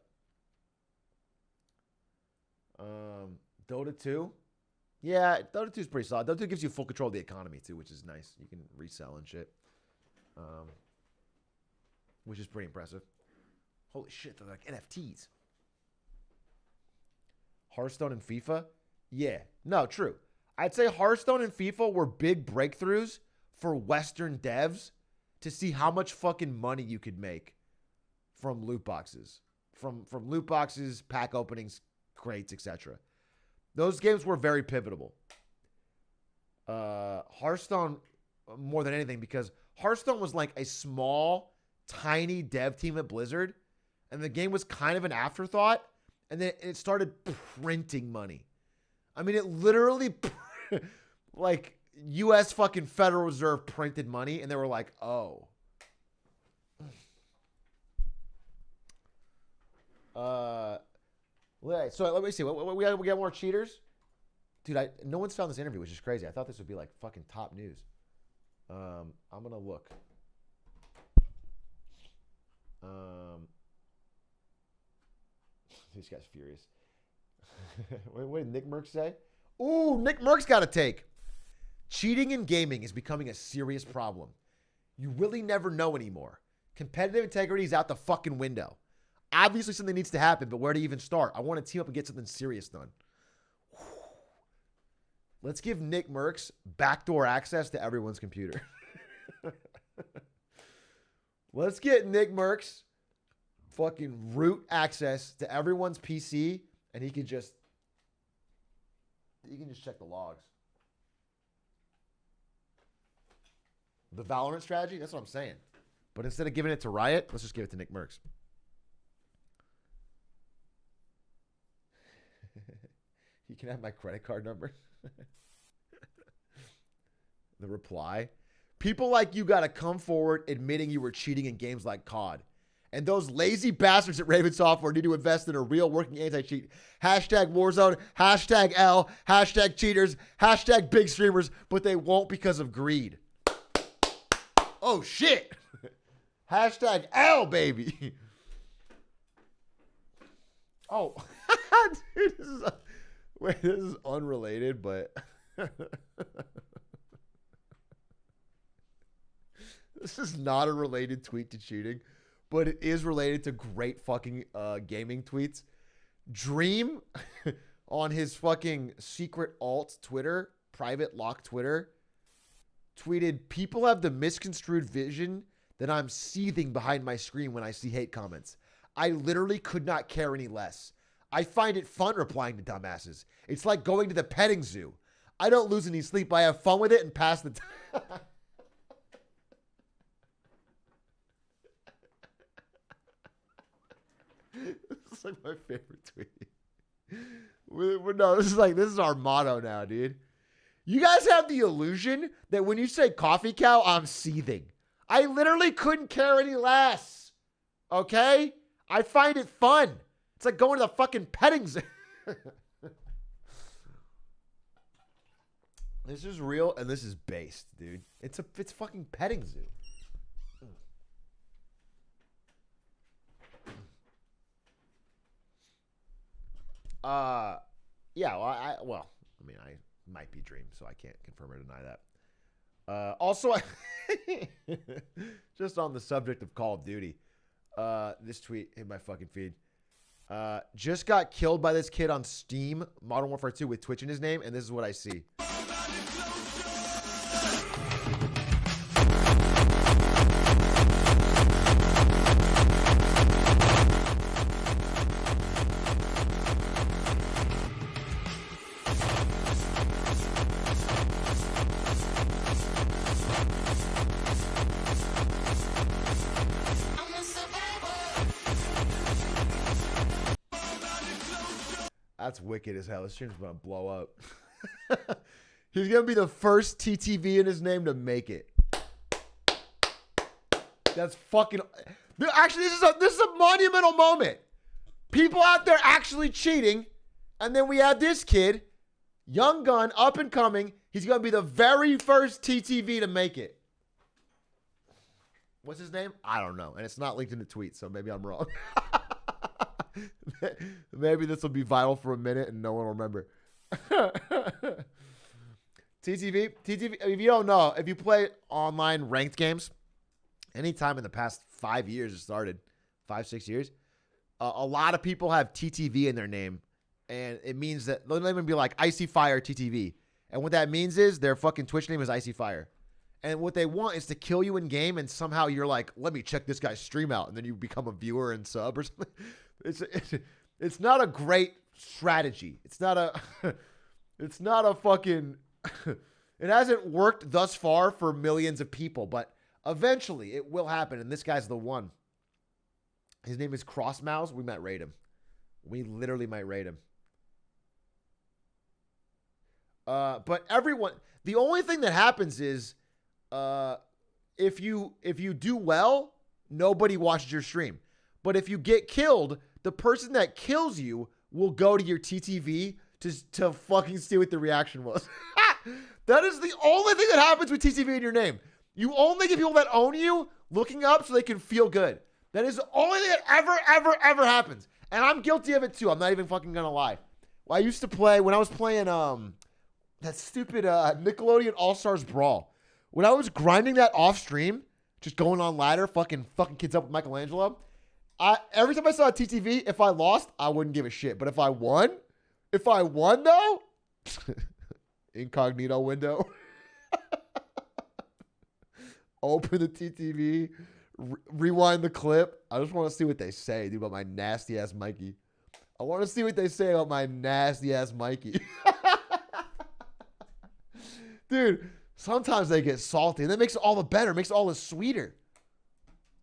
Dota 2? Yeah, Dota 2 is pretty solid. Dota 2 gives you full control of the economy, too, which is nice. You can resell and shit. which is pretty impressive. Holy shit, they're like NFTs. Hearthstone and FIFA? Yeah. No, true. I'd say Hearthstone and FIFA were big breakthroughs for Western devs to see how much fucking money you could make from loot boxes. From loot boxes, pack openings, crates, etc. Those games were very pivotal. Hearthstone more than anything, because Hearthstone was like a small, tiny dev team at Blizzard, and the game was kind of an afterthought, and then it started printing money. I mean, it literally, like, U.S. fucking Federal Reserve printed money, and they were like, oh. So let me see. We got more cheaters? Dude, no one's found this interview, which is crazy. I thought this would be like fucking top news. I'm gonna look. This guy's furious. What did Nick Merckx say? Ooh, Nick Merckx got a take. Cheating in gaming is becoming a serious problem. You really never know anymore. Competitive integrity is out the fucking window. Obviously, something needs to happen, but where to even start? I want to team up and get something serious done. Let's give Nick Merckx backdoor access to everyone's computer. Let's get Nick Merckx fucking root access to everyone's PC, and he can just check the logs. The Valorant strategy, that's what I'm saying. But instead of giving it to Riot, let's just give it to Nick Merckx. You can have my credit card number. The reply. People like you got to come forward admitting you were cheating in games like COD. And those lazy bastards at Raven Software need to invest in a real working anti-cheat. Hashtag Warzone, hashtag L, hashtag cheaters, hashtag big streamers, but they won't because of greed. Oh, shit. Hashtag L, baby. Oh, dude, this is unrelated, but this is not a related tweet to cheating, but it is related to great fucking gaming tweets. Dream on his fucking secret alt Twitter, private lock Twitter, tweeted, people have the misconstrued vision that I'm seething behind my screen when I see hate comments. I literally could not care any less. I find it fun replying to dumbasses. It's like going to the petting zoo. I don't lose any sleep. I have fun with it and pass the time. This is like my favorite tweet. No, this is our motto now, dude. You guys have the illusion that when you say coffee cow, I'm seething. I literally couldn't care any less. Okay? I find it fun. It's like going to the fucking petting zoo. This is real and this is based, dude. It's fucking petting zoo. Yeah, I might be Dream, so I can't confirm or deny that. Also, just on the subject of Call of Duty, this tweet hit my fucking feed. Just got killed by this kid on Steam, Modern Warfare 2 with Twitch in his name, and this is what I see. That's wicked as hell. This stream's gonna blow up. He's gonna be the first TTV in his name to make it. That's fucking. Actually, this is a monumental moment. People out there actually cheating, and then we have this kid, young gun, up and coming. He's gonna be the very first TTV to make it. What's his name? I don't know, and it's not linked in the tweet, so maybe I'm wrong. Maybe this will be viral for a minute and no one will remember. TTV, if you don't know, if you play online ranked games, anytime in the past 5 years it started, 5-6 years, a lot of people have TTV in their name, and it means that they'll even be like Icy Fire TTV, and what that means is their fucking Twitch name is Icy Fire, and what they want is to kill you in game, and somehow you're like, let me check this guy's stream out, and then you become a viewer and sub or something. It's not a great strategy. It's not a fucking. It hasn't worked thus far for millions of people, but eventually it will happen, and this guy's the one. His name is Crossmouse. We might raid him. We literally might raid him. But everyone, the only thing that happens is, if you do well, nobody watches your stream. But if you get killed, the person that kills you will go to your TTV to fucking see what the reaction was. That is the only thing that happens with TTV in your name. You only get people that own you looking up so they can feel good. That is the only thing that ever happens. And I'm guilty of it too. I'm not even fucking gonna lie. Well, I used to play, when I was playing that stupid Nickelodeon All-Stars Brawl. When I was grinding that off stream, just going on ladder, fucking kids up with Michelangelo, every time I saw a TTV, if I lost, I wouldn't give a shit. But if I won though, incognito window. Open the TTV, rewind the clip. I just want to see what they say, dude, about my nasty ass Mikey. I want to see what they say about my nasty ass Mikey. Dude, sometimes they get salty, and that makes it all the better, makes it all the sweeter.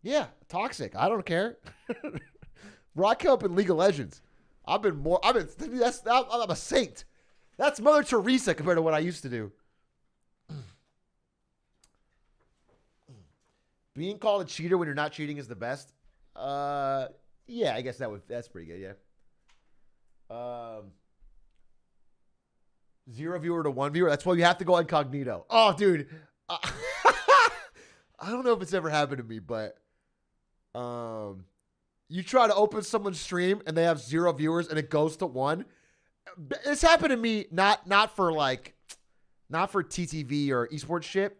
Yeah, toxic. I don't care. Rock up in League of Legends. I'm a saint. That's Mother Teresa compared to what I used to do. Being called a cheater when you're not cheating is the best. Yeah, I guess that's pretty good, yeah. 0 viewer to 1 viewer. That's why you have to go incognito. Oh, dude. I don't know if it's ever happened to me, but you try to open someone's stream and they have 0 viewers and it goes to 1. It's happened to me, not for TTV or esports shit,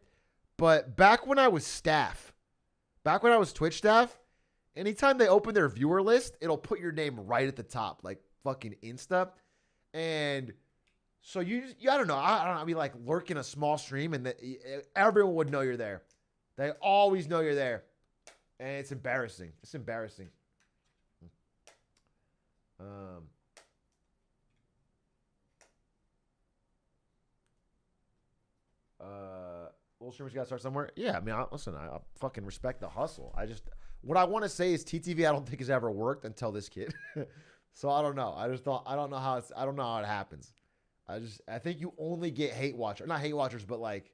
but back when I was staff, back when I was Twitch staff, anytime they open their viewer list, it'll put your name right at the top, like fucking Insta. And so I don't know. I mean, like lurk in a small stream and everyone would know you're there. They always know you're there. And it's embarrassing. It's embarrassing. Little streamers got to start somewhere. Yeah, I mean, I fucking respect the hustle. What I want to say is TTV I don't think has ever worked until this kid. So I don't know. I don't know how it happens. I think you only get hate watchers, not hate watchers, but like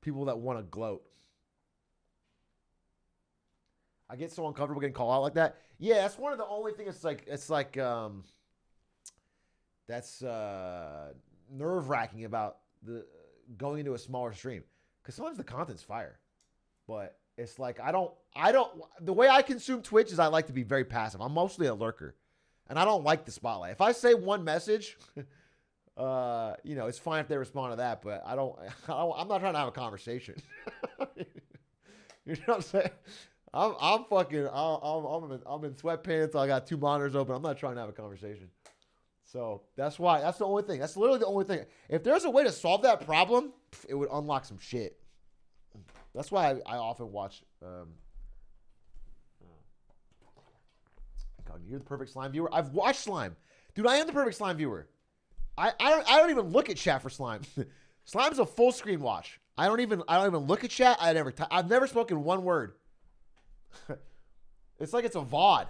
people that want to gloat. I get so uncomfortable getting called out like that. Yeah, that's one of the only things. That's nerve-wracking about the going into a smaller stream, because sometimes the content's fire, but it's like I don't. The way I consume Twitch is I like to be very passive. I'm mostly a lurker, and I don't like the spotlight. If I say one message, it's fine if they respond to that, but I'm not trying to have a conversation. You know what I'm saying? I'm in sweatpants. I got 2 monitors open. I'm not trying to have a conversation. So that's the only thing. That's literally the only thing. If there's a way to solve that problem, it would unlock some shit. That's why I often watch. God, you're the perfect slime viewer. I've watched slime, dude. I am the perfect slime viewer. I don't even look at chat for slime. Slime's a full screen watch. I don't even look at chat. I've never spoken one word. It's like it's a VOD.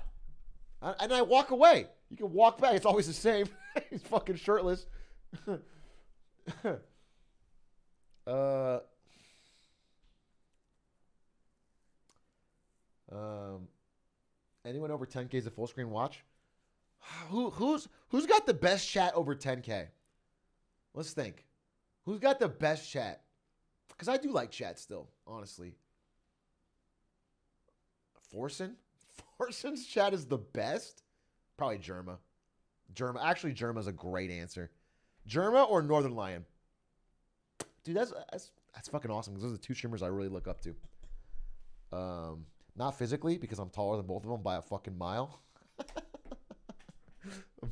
And I walk away. You can walk back. It's always the same. He's fucking shirtless. Anyone over 10K is a full screen watch? Who's got the best chat over 10K? Let's think. Who's got the best chat? Because I do like chat still, honestly. Forson's chat is the best? Probably Germa. Actually, Germa's a great answer. Germa or Northern Lion? Dude, that's fucking awesome, because those are the 2 streamers I really look up to. Not physically because I'm taller than both of them by a fucking mile,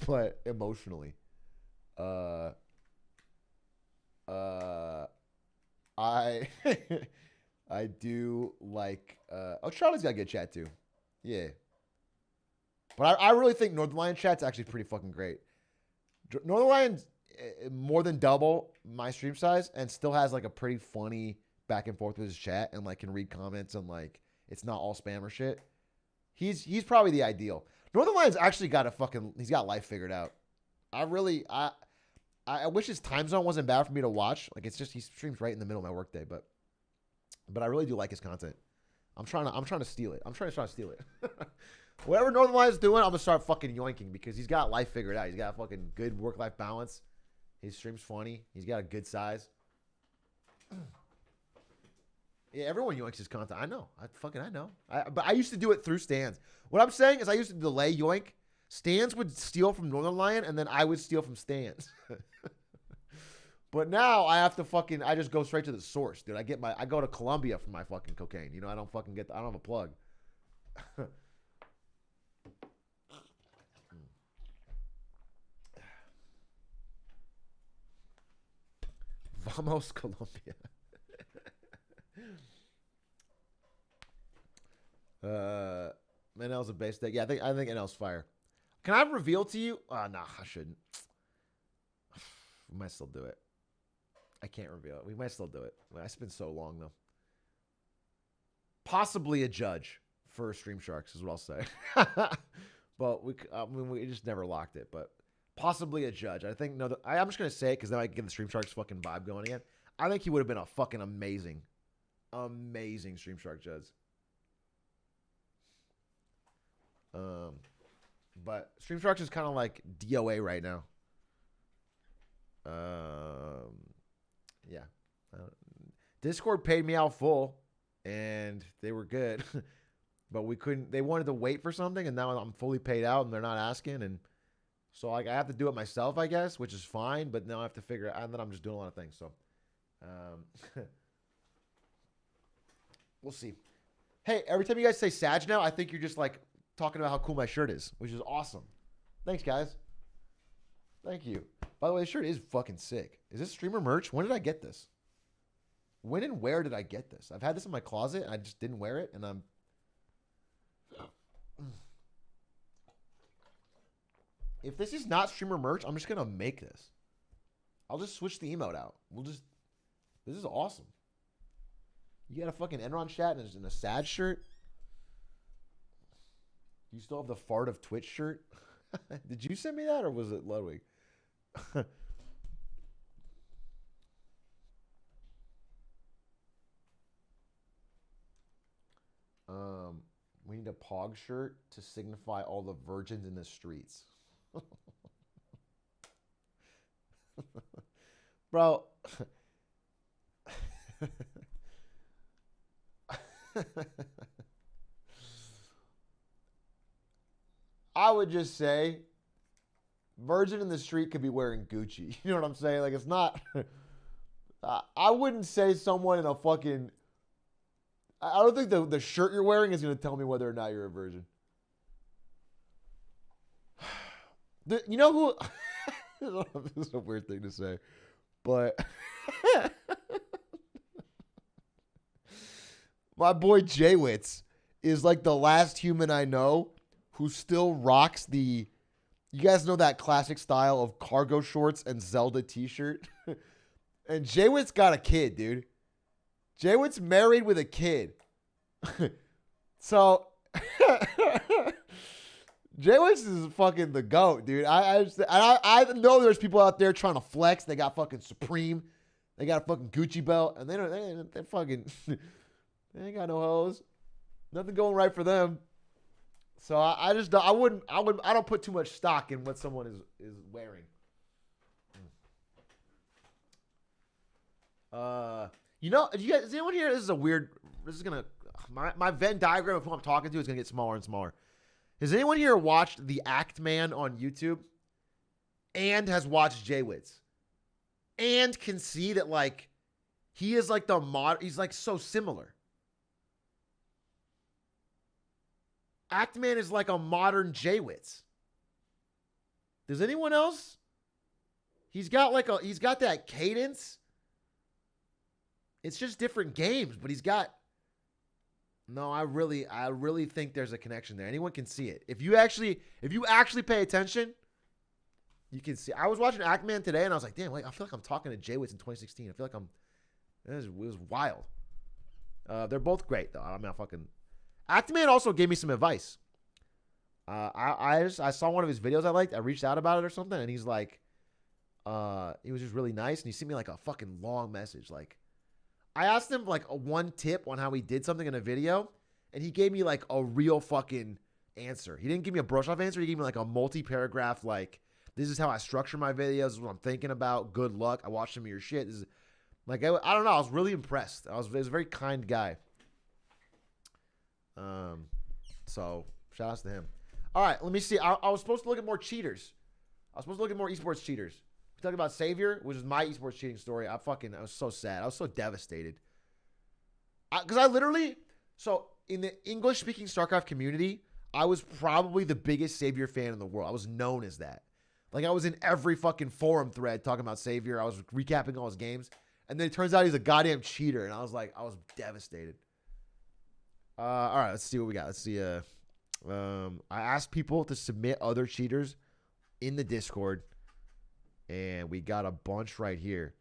but emotionally. I I do like. Oh, Charlie's got a good chat too. Yeah. But I really think Northern Lion chat's actually pretty fucking great. Northern Lion's more than double my stream size and still has like a pretty funny back and forth with his chat and like can read comments and like it's not all spam or shit. He's probably the ideal. Northern Lion's actually got he's got life figured out. I wish his time zone wasn't bad for me to watch. Like it's just he streams right in the middle of my workday, but I really do like his content. I'm trying to steal it. I'm trying to steal it. Whatever Northern Lion's doing, I'm gonna start fucking yoinking because he's got life figured out. He's got a fucking good work-life balance. His stream's funny. He's got a good size. Yeah, everyone yoinks his content. I know. I know. But I used to do it through stands. What I'm saying is I used to delay yoink. Stands would steal from Northern Lion, and then I would steal from stands. But now I have to I just go straight to the source, dude. I go to Colombia for my fucking cocaine. You know, I don't have a plug. Vamos, Colombia. NL's a base deck. Yeah, I think NL's fire. Can I reveal to you? Nah, I shouldn't. We might still do it. I can't reveal it. We might still do it. It's been so long though. Possibly a judge for Stream Sharks is what I'll say. But we just never locked it. But possibly a judge. I think I'm just gonna say it because then I can get the Stream Sharks fucking vibe going again. I think he would have been a fucking amazing Stream Shark judge. But Stream Sharks is kind of like DOA right now. Yeah. Discord paid me out full, and they were good, but we couldn't. They wanted to wait for something, and now I'm fully paid out, and they're not asking, and so like I have to do it myself, I guess, which is fine. But now I have to figure out, and then I'm just doing a lot of things. So, we'll see. Hey, every time you guys say Sag now, I think you're just like talking about how cool my shirt is, which is awesome. Thanks, guys. Thank you. By the way, the shirt is fucking sick. Is this streamer merch? When did I get this? When and where did I get this? I've had this in my closet, and I just didn't wear it, and I'm... If this is not streamer merch, I'm just going to make this. I'll just switch the emote out. This is awesome. You got a fucking Enron chat and a sad shirt? You still have the fart of Twitch shirt? Did you send me that, or was it Ludwig? We need a Pog shirt to signify all the virgins in the streets. Bro. I would just say virgin in the street could be wearing Gucci. You know what I'm saying? Like, it's not... I wouldn't say someone in a fucking... I don't think the shirt you're wearing is going to tell me whether or not you're a virgin. You know who... This is a weird thing to say. But... My boy Jaywitz is like the last human I know who still rocks the... You guys know that classic style of cargo shorts and Zelda t-shirt? And Jaywitz got a kid, dude. Jaywitz married with a kid. So... Jaywitz is fucking the GOAT, dude. I know there's people out there trying to flex. They got fucking Supreme. They got a fucking Gucci belt. And they're fucking... They ain't got no hoes. Nothing going right for them. So I don't put too much stock in what someone is wearing. You know, is anyone here? This is gonna my Venn diagram of who I'm talking to is gonna get smaller and smaller. Has anyone here watched The Act Man on YouTube and has watched Jaywitz and can see that like he is like he's like so similar. Actman is like a modern Jaywitz. Does anyone else? He's got that cadence. It's just different games, but he's got. No, I really think there's a connection there. Anyone can see it. If you actually pay attention, you can see. I was watching Actman today, and I was like, damn, I feel like I'm talking to Jaywitz in 2016. I feel like it was wild. They're both great though. I mean, Actman also gave me some advice. I saw one of his videos I liked. I reached out about it or something, and he's like, he was just really nice, and he sent me like a fucking long message. Like, I asked him like one tip on how he did something in a video, and he gave me like a real fucking answer. He didn't give me a brush off answer. He gave me like a multi-paragraph, like, this is how I structure my videos. This is what I'm thinking about. Good luck. I watched some of your shit. This is like, I don't know. I was really impressed. He was a very kind guy. So shout outs to him. All right, let me see. I was supposed to look at more cheaters. I was supposed to look at more esports cheaters. We talked about Savior, which is my esports cheating story. I was so sad. I was so devastated. Because I literally, so in the English-speaking StarCraft community, I was probably the biggest Savior fan in the world. I was known as that. Like, I was in every fucking forum thread talking about Savior. I was recapping all his games. And then it turns out he's a goddamn cheater. And I was devastated. All right, let's see what we got. Let's see. I asked people to submit other cheaters in the Discord, and we got a bunch right here.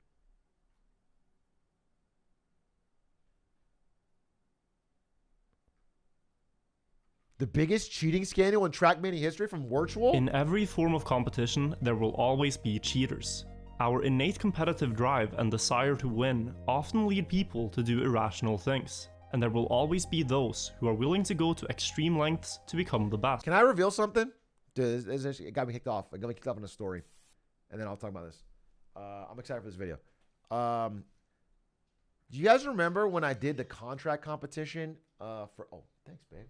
The biggest cheating scandal in Trackmania history from Virtual? In every form of competition, there will always be cheaters. Our innate competitive drive and desire to win often lead people to do irrational things. And there will always be those who are willing to go to extreme lengths to become the best. Can I reveal something? Dude, it got me kicked off. It got me kicked off in a story. And then I'll talk about this. I'm excited for this video. Do you guys remember when I did the contract competition for... Oh, thanks, babe.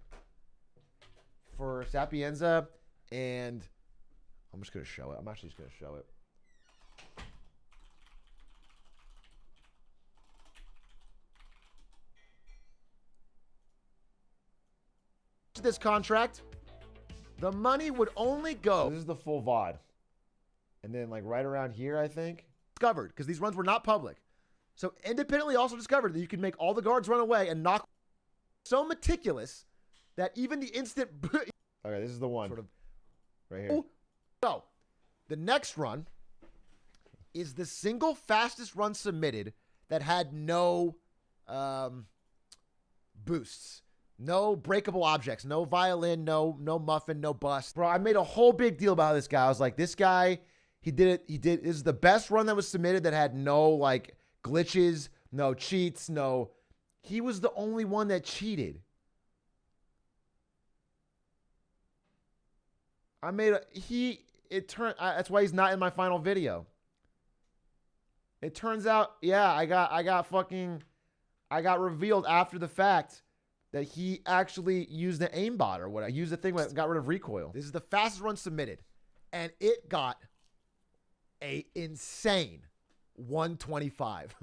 For Sapienza, and I'm just going to show it. I'm actually just going to show it. This contract, the money would only go. This is the full VOD. And then like right around here, I think. Discovered, because these runs were not public. So independently also discovered that you can make all the guards run away and knock. So meticulous that even the instant. Okay, this is the one. Sort of right here. So the next run is the single fastest run submitted that had no boosts. No breakable objects, no violin, no muffin, no bust. Bro, I made a whole big deal about this guy. I was like, this guy, this is the best run that was submitted that had no like glitches, no cheats, he was the only one that cheated. That's why he's not in my final video. It turns out, yeah, I got revealed after the fact that he actually used the aimbot or what? I used the thing that got rid of recoil. This is the fastest run submitted, and it got a insane 125.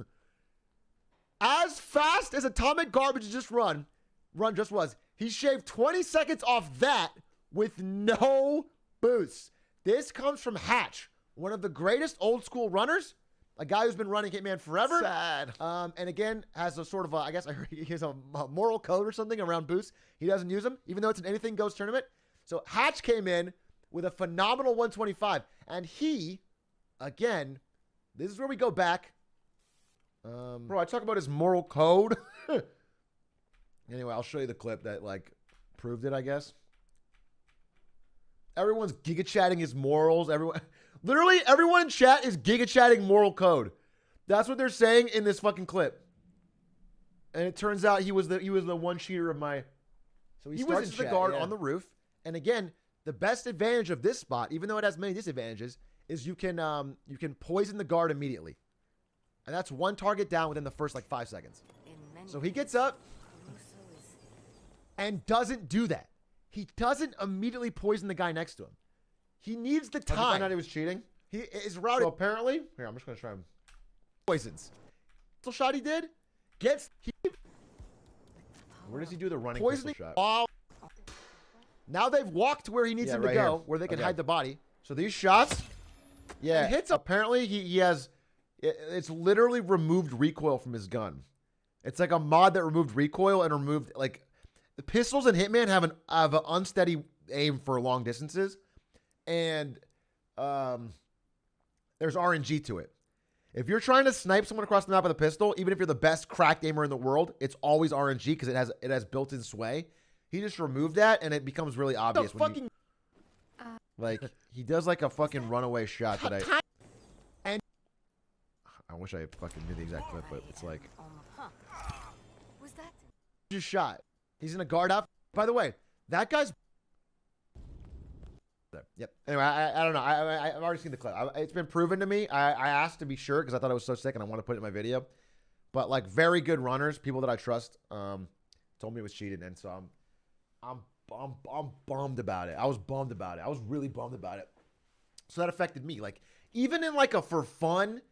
As fast as Atomic Garbage just was. He shaved 20 seconds off that with no boosts. This comes from Hatch, one of the greatest old school runners. A guy who's been running Hitman forever. Sad. And again, has a sort of I guess I heard he has a moral code or something around boosts. He doesn't use them, even though it's an anything goes tournament. So Hatch came in with a phenomenal 125. And he, again, this is where we go back. Bro, I talk about his moral code. Anyway, I'll show you the clip that like proved it, I guess. Everyone's giga chatting his morals. Literally, everyone in chat is giga chatting moral code. That's what they're saying in this fucking clip. And it turns out he was the one cheater of my. So he starts the guard on the roof. And again, the best advantage of this spot, even though it has many disadvantages, is you can poison the guard immediately. And that's one target down within the first like 5 seconds. So he gets up and doesn't do that. He doesn't immediately poison the guy next to him. He needs the time. Did you find out he was cheating? He is routed. So apparently, here, I'm just going to try him. Poisons. Pistol shot he did. Where does he do the running poisoning pistol shot? Now they've walked where he needs him to go, where they can hide the body. So these shots, yeah, hits. Apparently he has, it's literally removed recoil from his gun. It's like a mod that removed recoil and removed, like, the pistols in Hitman have an unsteady aim for long distances, and there's RNG to it. If you're trying to snipe someone across the map with a pistol, even if you're the best cracked aimer in the world, it's always RNG because it has built-in sway. He just removed that, and it becomes really obvious. When like, he does like a fucking runaway shot that I wish I fucking knew the exact clip, but it's like, Was that? just shot. He's in a guard up. By the way, that guy's there. Yep. Anyway, I don't know. I've already seen the clip. It's been proven to me. I asked to be sure because I thought it was so sick and I want to put it in my video. But like very good runners, people that I trust, told me it was cheated, and so I'm bummed about it. I was bummed about it. I was really bummed about it. So that affected me. Like even in like a for fun,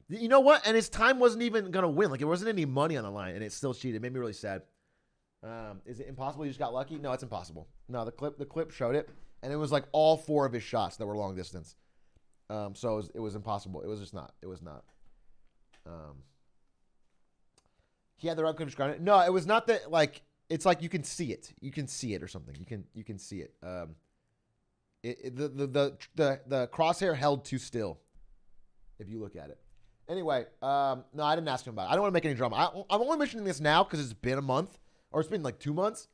you know what? And his time wasn't even gonna win. Like there wasn't any money on the line, and it still cheated. It made me really sad. Is it impossible? You just got lucky? No, it's impossible. No, the clip showed it. And it was like all 4 of his shots that were long distance. So it was impossible. It was just not. It was not. He had the right to ground it. No, it was not that. Like it's like you can see it. You can see it or something. You can see it. The crosshair held too still. If you look at it. Anyway, no, I didn't ask him about it. I don't want to make any drama. I'm only mentioning this now because it's been a month or it's been like 2 months.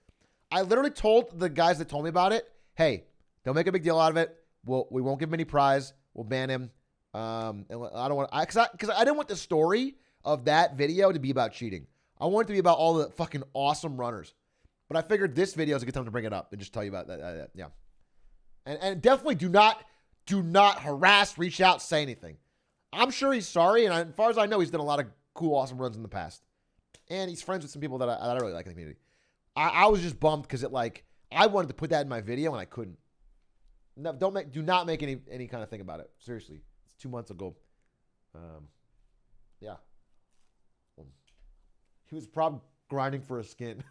I literally told the guys that told me about it, hey. Don't make a big deal out of it. We won't give him any prize. We'll ban him. And I don't want because I didn't want the story of that video to be about cheating. I want it to be about all the fucking awesome runners. But I figured this video is a good time to bring it up and just tell you about that. Yeah. And definitely do not harass, reach out, say anything. I'm sure he's sorry, and as far as I know, he's done a lot of cool, awesome runs in the past. And he's friends with some people that I really like in the community. I was just bummed because I wanted to put that in my video and I couldn't. No, do not make any kind of thing about it. Seriously, it's 2 months ago. Yeah. He was probably grinding for a skin.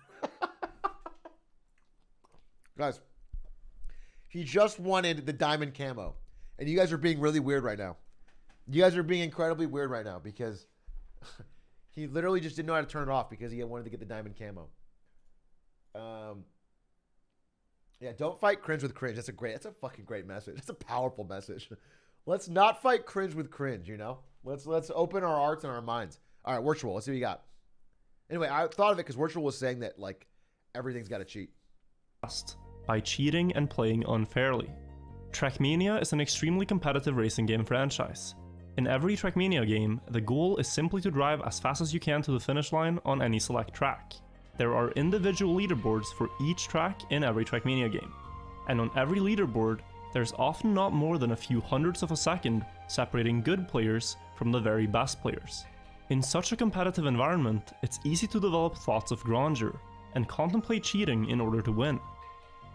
Guys, he just wanted the diamond camo, and you guys are being really weird right now. You guys are being incredibly weird right now because he literally just didn't know how to turn it off because he wanted to get the diamond camo. Yeah, don't fight cringe with cringe. That's a fucking great message. That's a powerful message. Let's not fight cringe with cringe, you know? Let's open our hearts and our minds. All right, Virtual, let's see what you got. Anyway, I thought of it because Virtual was saying that, like, everything's got to cheat. By cheating and playing unfairly. Trackmania is an extremely competitive racing game franchise. In every Trackmania game, the goal is simply to drive as fast as you can to the finish line on any select track. There are individual leaderboards for each track in every Trackmania game, and on every leaderboard, there's often not more than a few hundredths of a second separating good players from the very best players. In such a competitive environment, it's easy to develop thoughts of grandeur and contemplate cheating in order to win.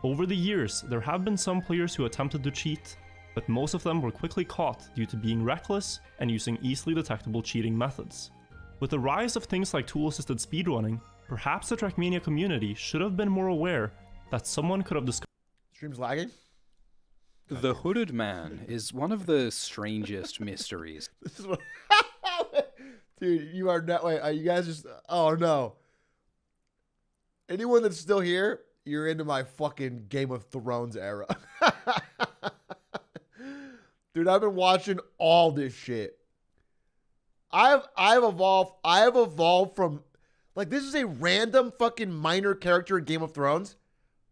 Over the years, there have been some players who attempted to cheat, but most of them were quickly caught due to being reckless and using easily detectable cheating methods. With the rise of things like tool-assisted speedrunning, perhaps the Trackmania community should have been more aware that someone could have discovered. Stream's lagging? The Hooded Man is one of the strangest mysteries. This is what. Dude, you are not. Wait, you guys just. Oh no. Anyone that's still here, you're into my fucking Game of Thrones era. Dude, I've been watching all this shit. I've evolved from. Like, this is a random fucking minor character in Game of Thrones.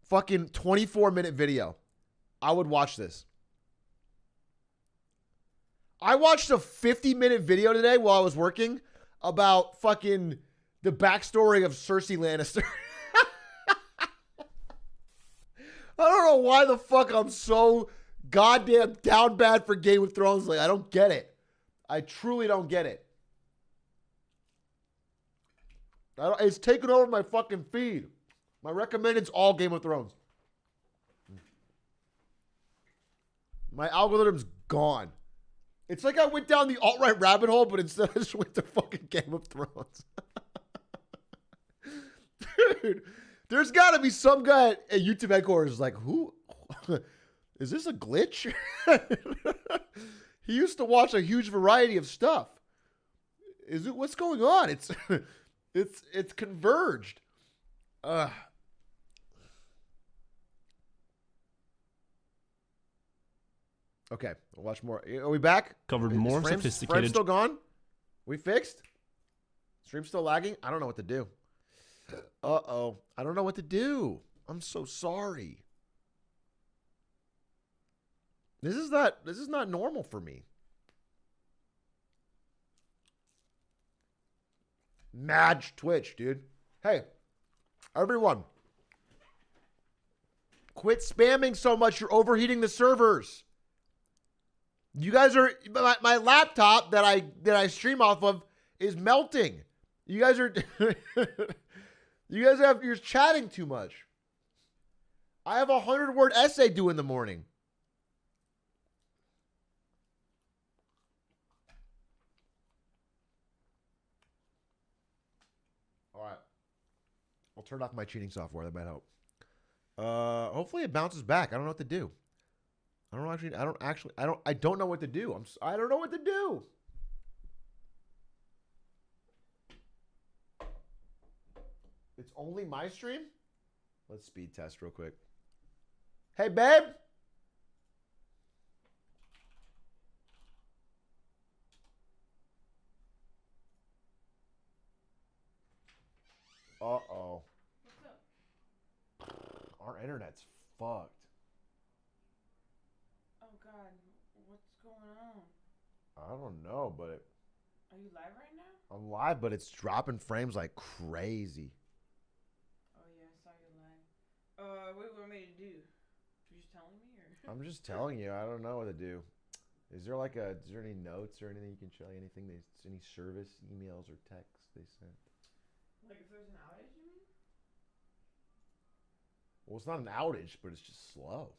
Fucking 24-minute video. I would watch this. I watched a 50-minute video today while I was working about fucking the backstory of Cersei Lannister. I don't know why the fuck I'm so goddamn down bad for Game of Thrones. Like, I don't get it. I truly don't get it. It's taken over my fucking feed. My recommended's all Game of Thrones. My algorithm's gone. It's like I went down the alt-right rabbit hole, but instead I just went to fucking Game of Thrones. There's got to be some guy at YouTube headquarters like, who? Is this a glitch? He used to watch a huge variety of stuff. Is it? What's going on? It's converged. Okay, we'll watch more. Are we back? Covered more sophisticated. Frame's still gone? We fixed? Stream's still lagging? I don't know what to do. Uh-oh. I don't know what to do. I'm so sorry. This is not normal for me. Madge Twitch, dude. Hey, everyone. Quit spamming so much. You're overheating the servers. You guys are my laptop that I stream off of is melting. You guys are you're chatting too much. I have a 100-word essay due in the morning. All right. I'll turn off my cheating software. That might help. Hopefully it bounces back. I don't know what to do. I don't know what to do. I don't know what to do. It's only my stream? Let's speed test real quick. Hey, babe. Uh-oh. What's up? Our internet's fucked. Oh God, what's going on? I don't know, but Are you live right now? I'm live, but it's dropping frames like crazy. Oh yeah, I saw you live. What do you want me to do? You just telling me, or? I'm just telling you, I don't know what to do. Is there any notes or anything you can show? Any service emails or texts they sent? Like if there's an outage, you mean? Well, it's not an outage, but it's just slow.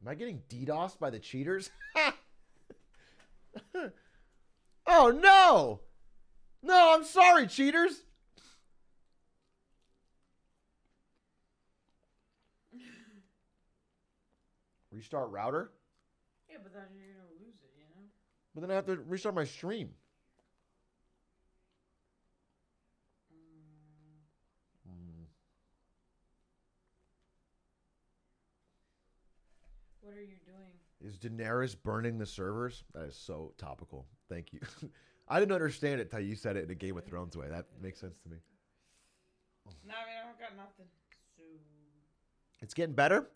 Am I getting DDoSed by the cheaters? Oh, no! No, I'm sorry, cheaters! Restart router? Yeah, but then you're gonna lose it, you know? But then I have to restart my stream. What are you doing? Is Daenerys burning the servers? That is so topical. Thank you. I didn't understand it until you said it in a Game of Thrones way. That makes sense to me. No, I mean, I don't got nothing. So. It's getting better?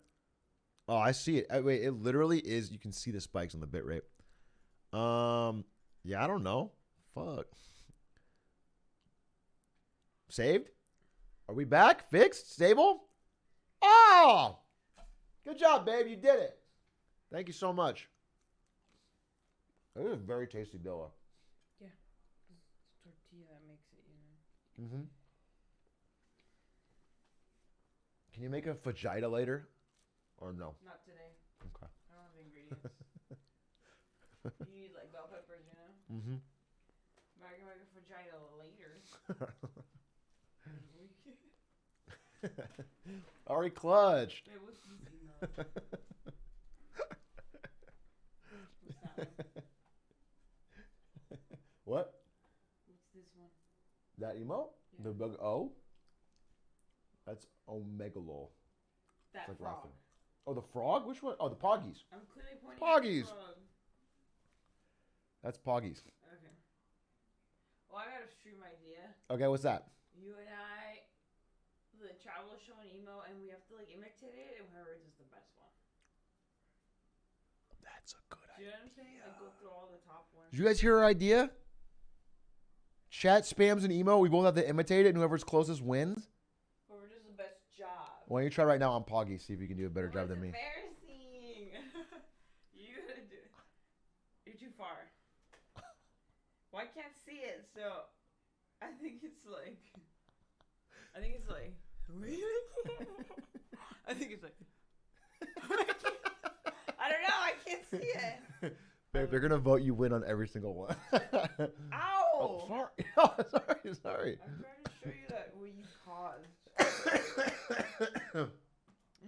Oh, I see it. Wait, it literally is. You can see the spikes on the bit rate. Yeah, I don't know. Fuck. Saved? Are we back? Fixed? Stable? Oh! Good job, babe. You did it. Thank you so much. This is very tasty dough. Yeah. It's tortilla that makes it, you know. Mm-hmm. Can you make a fajita later? Or no? Not today. Okay. I don't have ingredients. You need like bell peppers, you know? Mm-hmm. But I can make a fajita later. Already clutched. Wait, what's this email? What's that one? What? What's this one? That emote? Yeah. The bug O? That's Omegalol. That like frog. laughing. Oh, the frog? Which one? Oh, the Poggies. I'm clearly pointing Poggies. at the frog. That's Poggies. Okay. Well, I got a stream idea. Okay, what's that? You and I, the travel show an emo, and we have to like imitate it, and whoever does the best one. That's a good Do you know what I'm saying? Like go through all the top ones. Did you guys hear our idea? Chat spams an emo. We both have to imitate it, and whoever's closest wins. Whoever does the best job. Why don't you try right now on Poggy, see if you can do a better job than me. Embarrassing. You gotta do it. You're too far. Well, I can't see it, so I think it's like. I think it's like. I don't know. I can't see it. Babe, they're gonna vote you win on every single one. Ow! Oh, sorry. Oh, sorry. I'm trying to show you that what you caused.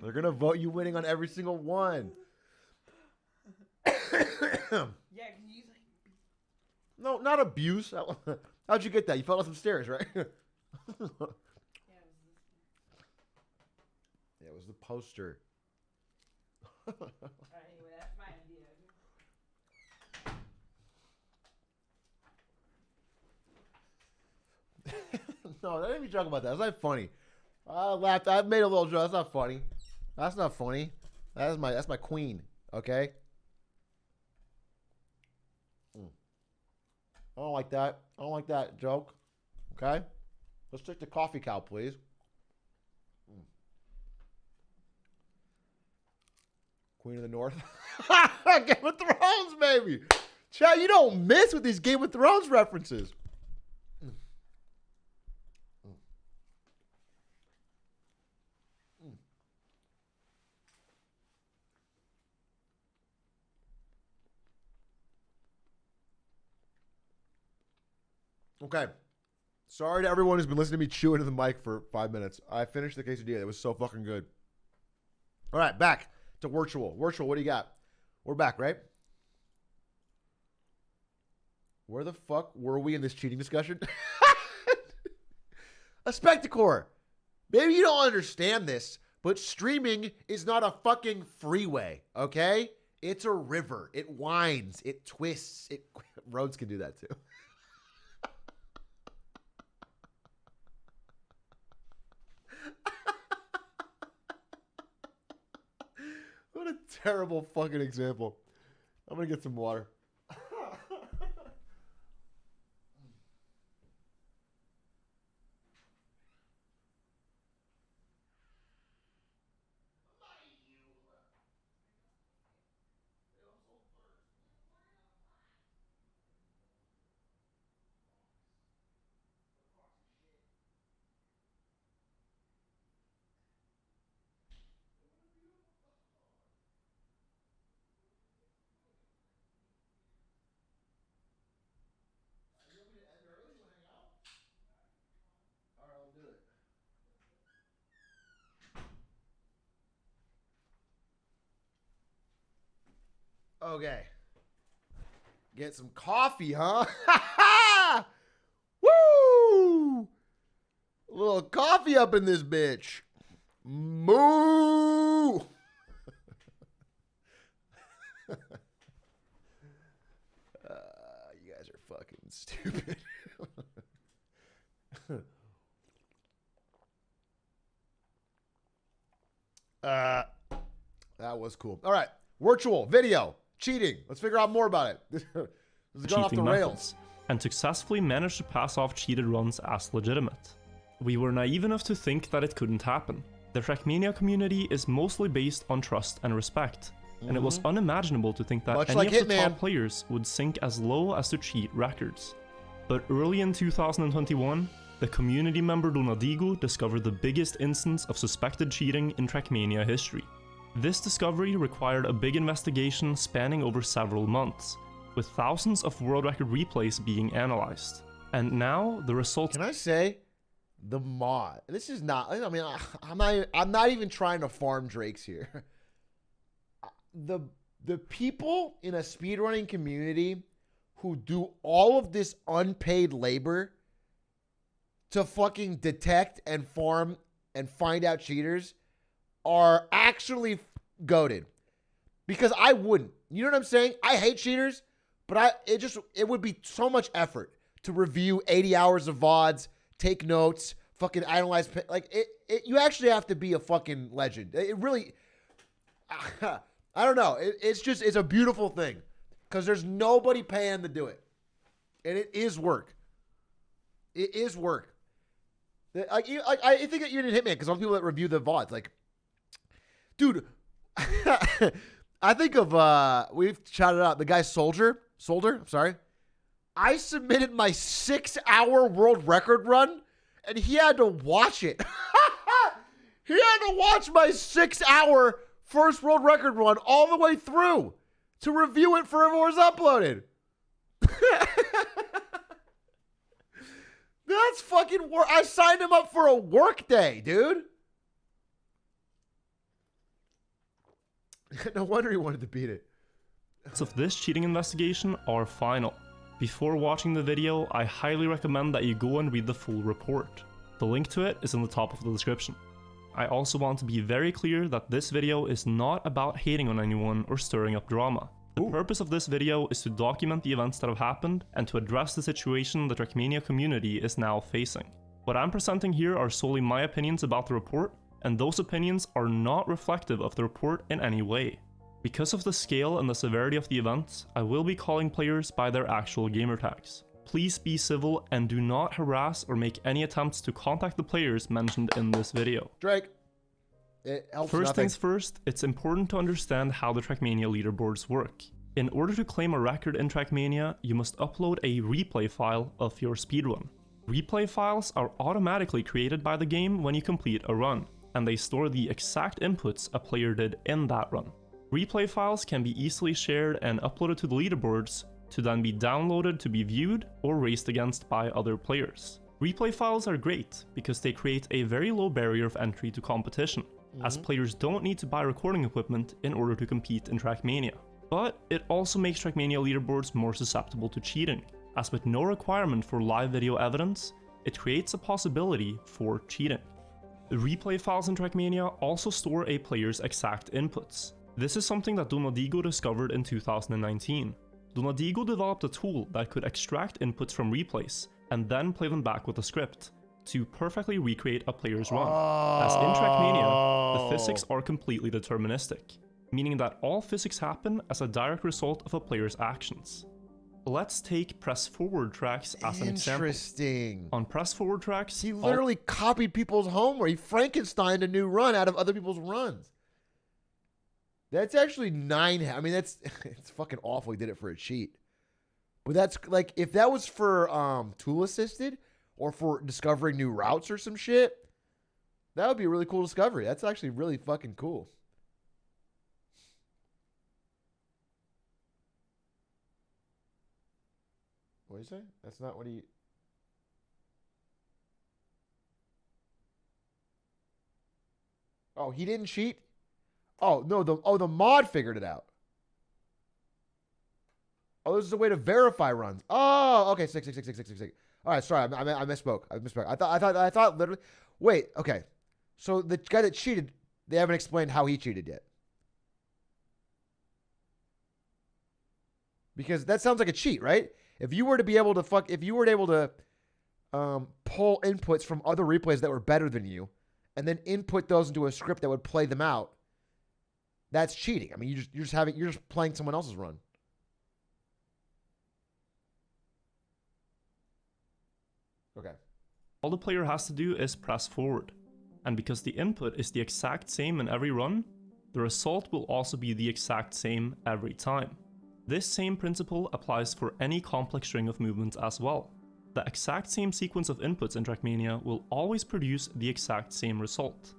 They're gonna vote you winning on every single one. Yeah, cause you like. No, not abuse. How'd you get that? You fell off some stairs, right? Yeah, it was the poster. Anyway, that's my idea. No, I didn't even joke about that. That's not funny. I laughed. I made a little joke. That's not funny. That's not funny. That's my queen. Okay. I don't like that. I don't like that joke. Okay. Let's take the coffee cow, please. Queen of the North. Game of Thrones, baby. Chad, you don't miss with these Game of Thrones references. Okay. Sorry to everyone who's been listening to me chew into the mic for 5 minutes. I finished the quesadilla. It was so fucking good. All right, back to virtual. Virtual, what do you got? We're back, right? Where the fuck were we in this cheating discussion? A Spectacor. Maybe you don't understand this, but streaming is not a fucking freeway, okay? It's a river. It winds. It twists. Roads can do that too. What a terrible fucking example. I'm going to get some water. Okay. Get some coffee, huh? Woo! A little coffee up in this bitch. Moo! You guys are fucking stupid. That was cool. All right. Virtual video. Cheating. Let's figure out more about it. This is going off the rails. And successfully managed to pass off cheated runs as legitimate. We were naive enough to think that it couldn't happen. The Trackmania community is mostly based on trust and respect, and it was unimaginable to think that Much any like of the Hitman. top players would sink as low as to cheat records. But early in 2021, the community member Donadigo discovered the biggest instance of suspected cheating in Trackmania history. This discovery required a big investigation spanning over several months, with thousands of world record replays being analyzed. And now the results— Can I say the mod? This is not, I mean, I'm not even trying to farm Drakes here. The people in a speedrunning community who do all of this unpaid labor to fucking detect and farm and find out cheaters are actually goated. Because I wouldn't. You know what I'm saying? I hate cheaters, but it would be so much effort to review 80 hours of VODs, take notes, fucking analyze, like you actually have to be a fucking legend. It really, I don't know. It's a beautiful thing because there's nobody paying to do it. And it is work. It is work. I think that you didn't hit me because all the people that review the VODs, like, dude, I think of, we've shouted out the guy Soldier, I'm sorry. I submitted my 6-hour world record run and he had to watch it. He had to watch my 6-hour first world record run all the way through to review it for everyone's uploaded. That's fucking work. I signed him up for a work day, dude. No wonder he wanted to beat it. Of this cheating investigation are final. Before watching the video, I highly recommend that you go and read the full report. The link to it is in the top of the description. I also want to be very clear that this video is not about hating on anyone or stirring up drama. The purpose of this video is to document the events that have happened and to address the situation the Trackmania community is now facing. What I'm presenting here are solely my opinions about the report, and those opinions are not reflective of the report in any way. Because of the scale and the severity of the events, I will be calling players by their actual gamer tags. Please be civil and do not harass or make any attempts to contact the players mentioned in this video. Drake. It helps First nothing. things first, it's important to understand how the Trackmania leaderboards work. In order to claim a record in Trackmania, you must upload a replay file of your speedrun. Replay files are automatically created by the game when you complete a run, and they store the exact inputs a player did in that run. Replay files can be easily shared and uploaded to the leaderboards to then be downloaded to be viewed or raced against by other players. Replay files are great because they create a very low barrier of entry to competition, as players don't need to buy recording equipment in order to compete in Trackmania. But it also makes Trackmania leaderboards more susceptible to cheating, as with no requirement for live video evidence, it creates a possibility for cheating. The replay files in Trackmania also store a player's exact inputs. This is something that Donadigo discovered in 2019. Donadigo developed a tool that could extract inputs from replays and then play them back with a script to perfectly recreate a player's run. As in Trackmania, the physics are completely deterministic, meaning that all physics happen as a direct result of a player's actions. Let's take press forward tracks as an example. Interesting. On press forward tracks, He literally copied people's homework. He Frankensteined a new run out of other people's runs. That's actually 9. I mean, it's fucking awful. He did it for a cheat. But that's like, if that was for tool assisted or for discovering new routes or some shit, that would be a really cool discovery. That's actually really fucking cool. What do you say? That's not what he... Oh, he didn't cheat? Oh, no, the mod figured it out. Oh, this is a way to verify runs. Oh, okay, 6. All right, sorry, I misspoke. I thought literally... Wait, okay. So the guy that cheated, they haven't explained how he cheated yet. Because that sounds like a cheat, right? If you were to be able to pull inputs from other replays that were better than you, and then input those into a script that would play them out, that's cheating. I mean, you're just playing someone else's run. Okay. all the player has to do is press forward. And because the input is the exact same in every run, the result will also be the exact same every time. This same principle applies for any complex string of movements as well. The exact same sequence of inputs in Trackmania will always produce the exact same result.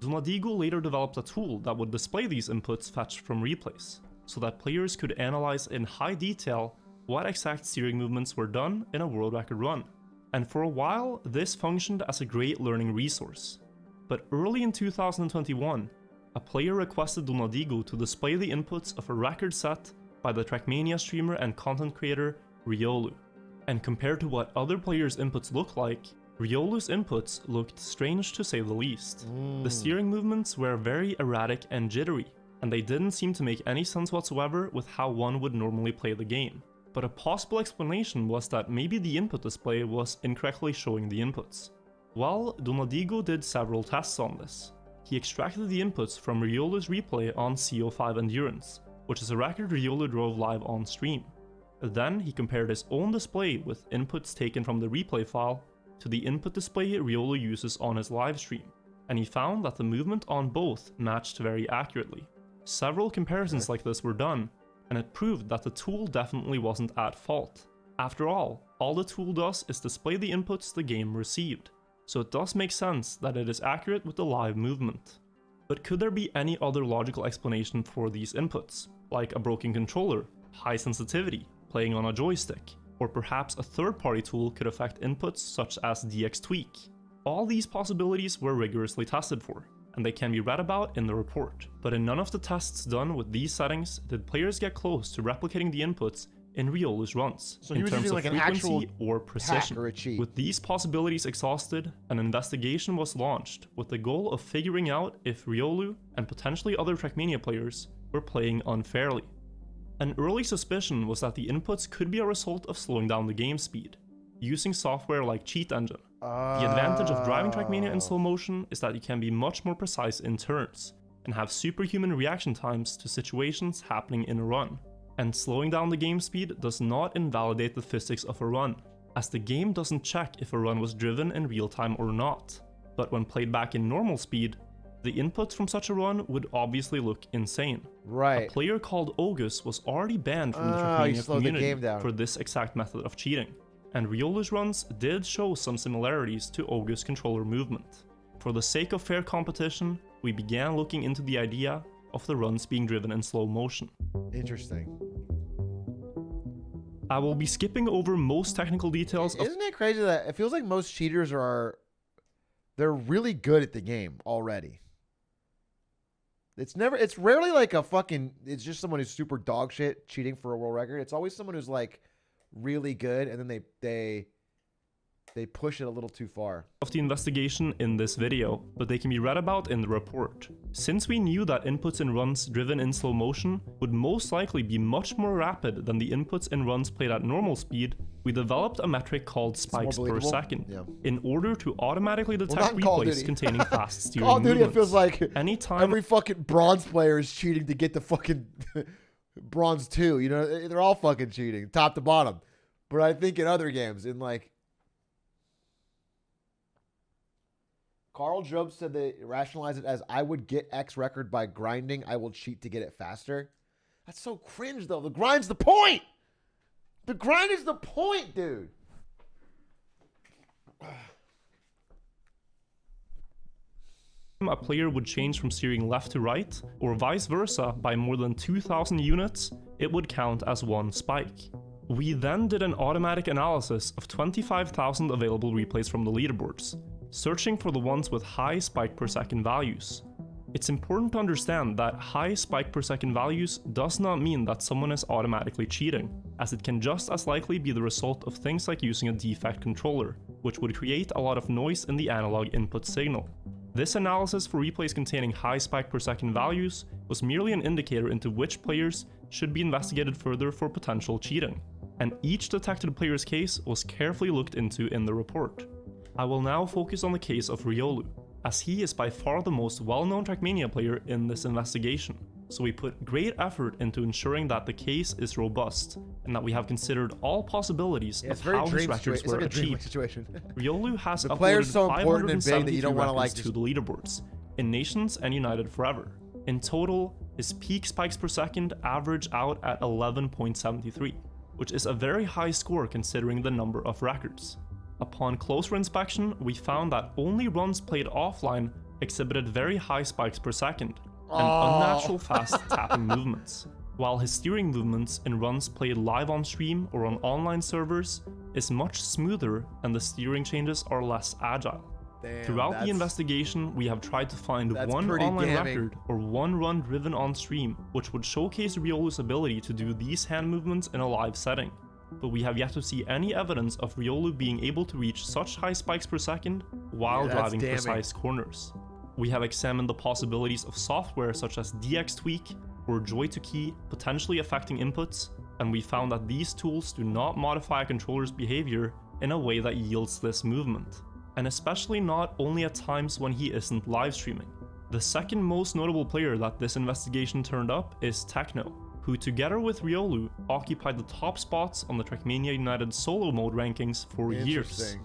Donadigo later developed a tool that would display these inputs fetched from replays, so that players could analyze in high detail what exact steering movements were done in a world record run. And for a while, this functioned as a great learning resource. But early in 2021, a player requested Donadigo to display the inputs of a record set by the Trackmania streamer and content creator Riolu. And compared to what other players' inputs look like, Riolu's inputs looked strange to say the least. The steering movements were very erratic and jittery, and they didn't seem to make any sense whatsoever with how one would normally play the game. But a possible explanation was that maybe the input display was incorrectly showing the inputs. Well, Donadigo did several tests on this. He extracted the inputs from Riolu's replay on CO5 Endurance, which is a record Riolu drove live on stream. Then he compared his own display with inputs taken from the replay file to the input display Riolu uses on his live stream, and he found that the movement on both matched very accurately. Several comparisons like this were done, and it proved that the tool definitely wasn't at fault. After all the tool does is display the inputs the game received, so it does make sense that it is accurate with the live movement. But could there be any other logical explanation for these inputs, like a broken controller, high sensitivity, playing on a joystick, or perhaps a third-party tool could affect inputs such as DX-Tweak. All these possibilities were rigorously tested for, and they can be read about in the report. But in none of the tests done with these settings did players get close to replicating the inputs in Riolu's runs, So he in was terms using of like an actual frequency or precision. hack or a cheat. With these possibilities exhausted, an investigation was launched with the goal of figuring out if Riolu and potentially other Trackmania players were playing unfairly. An early suspicion was that the inputs could be a result of slowing down the game speed, using software like Cheat Engine. The advantage of driving Trackmania in slow motion is that you can be much more precise in turns, and have superhuman reaction times to situations happening in a run. And slowing down the game speed does not invalidate the physics of a run, as the game doesn't check if a run was driven in real time or not. But when played back in normal speed, the inputs from such a run would obviously look insane. Right. A player called Ogus was already banned from the he Trackmania slowed the community game down. for this exact method of cheating, and Riolu's runs did show some similarities to Ogus controller movement. For the sake of fair competition, we began looking into the idea of the runs being driven in slow motion. Interesting. I will be skipping over most technical details of Isn't it crazy that it feels like most cheaters they're really good at the game already? It's rarely like it's just someone who's super dog shit cheating for a world record. It's always someone who's like really good and then they push it a little too far. Of the investigation in this video, but they can be read about in the report. Since we knew that inputs in runs driven in slow motion would most likely be much more rapid than the inputs in runs played at normal speed, we developed a metric called spikes per believable. second, Yeah. in order to automatically not detect in Call of replays Duty. containing fast steering Call of Duty, it movements. feels like Anytime every fucking bronze player is cheating to get the fucking bronze 2. You know, they're all fucking cheating, top to bottom. But I think in other games, in like Carl Job said they rationalize it as I would get X record by grinding. I will cheat to get it faster. That's so cringe though. The grind's the point. The grind is the point, dude. a player would change from steering left to right, or vice versa by more than 2,000 units, it would count as one spike. We then did an automatic analysis of 25,000 available replays from the leaderboards, searching for the ones with high spike per second values. It's important to understand that high spike per second values does not mean that someone is automatically cheating, as it can just as likely be the result of things like using a defect controller, which would create a lot of noise in the analog input signal. This analysis for replays containing high spike per second values was merely an indicator into which players should be investigated further for potential cheating, and each detected player's case was carefully looked into in the report. I will now focus on the case of Riolu, as he is by far the most well-known Trackmania player in this investigation, so we put great effort into ensuring that the case is robust, and that we have considered all possibilities of how his records were achieved. Riolu has The player's uploaded so important and big that you don't 573 want to records like to the leaderboards, in Nations and United Forever. In total, his peak spikes per second average out at 11.73, which is a very high score considering the number of records. Upon closer inspection, we found that only runs played offline exhibited very high spikes per second, and unnatural fast tapping movements, while his steering movements in runs played live on stream or on online servers is much smoother and the steering changes are less agile. Throughout the investigation, we have tried to find one online record or one run driven on stream which would showcase Riolu's ability to do these hand movements in a live setting, but we have yet to see any evidence of Riolu being able to reach such high spikes per second while driving precise corners. We have examined the possibilities of software such as DX-Tweak or Joy-to-Key potentially affecting inputs, and we found that these tools do not modify a controller's behavior in a way that yields this movement, and especially not only at times when he isn't live streaming. The second most notable player that this investigation turned up is Techno, who together with Riolu occupied the top spots on the Trackmania United solo mode rankings for years.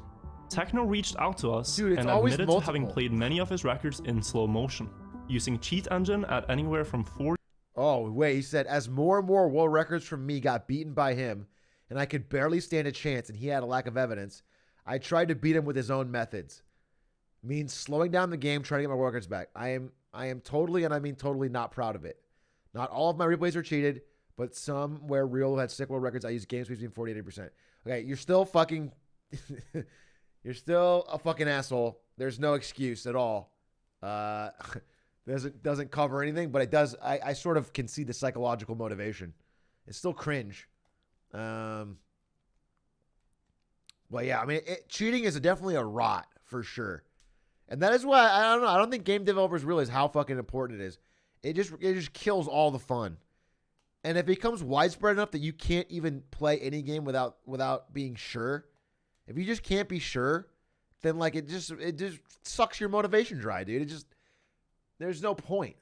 Techno reached out to us and admitted to having played many of his records in slow motion, using Cheat Engine at anywhere from 4. Oh, wait, he said, as more and more world records from me got beaten by him, and I could barely stand a chance and he had a lack of evidence, I tried to beat him with his own methods. Means slowing down the game, trying to get my world records back. I am totally, and I mean totally, not proud of it. Not all of my replays are cheated, but some where real had sick world records. I use game speeds between 40 and 80%. Okay, you're still fucking, you're still a fucking asshole. There's no excuse at all. Doesn't cover anything, but it does. I sort of can see the psychological motivation. It's still cringe. But yeah, I mean, cheating is definitely a rot for sure, and that is why I don't know. I don't think game developers realize how fucking important it is. It just kills all the fun, and it becomes widespread enough that you can't even play any game without being sure. If you just can't be sure, then like it just sucks your motivation dry, dude. There's no point.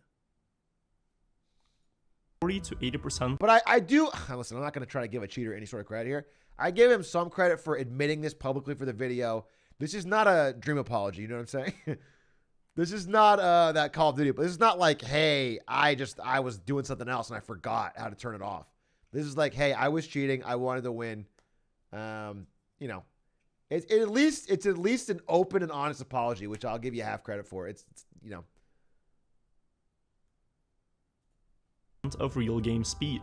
40 to 80%. But I do listen. I'm not going to try to give a cheater any sort of credit here. I give him some credit for admitting this publicly for the video. This is not a dream apology. You know what I'm saying? This is not that Call of Duty. But this is not like, hey, I was doing something else and I forgot how to turn it off. This is like, hey, I was cheating. I wanted to win. You know, it's at least an open and honest apology, which I'll give you half credit for. It's you know. Of real game speed.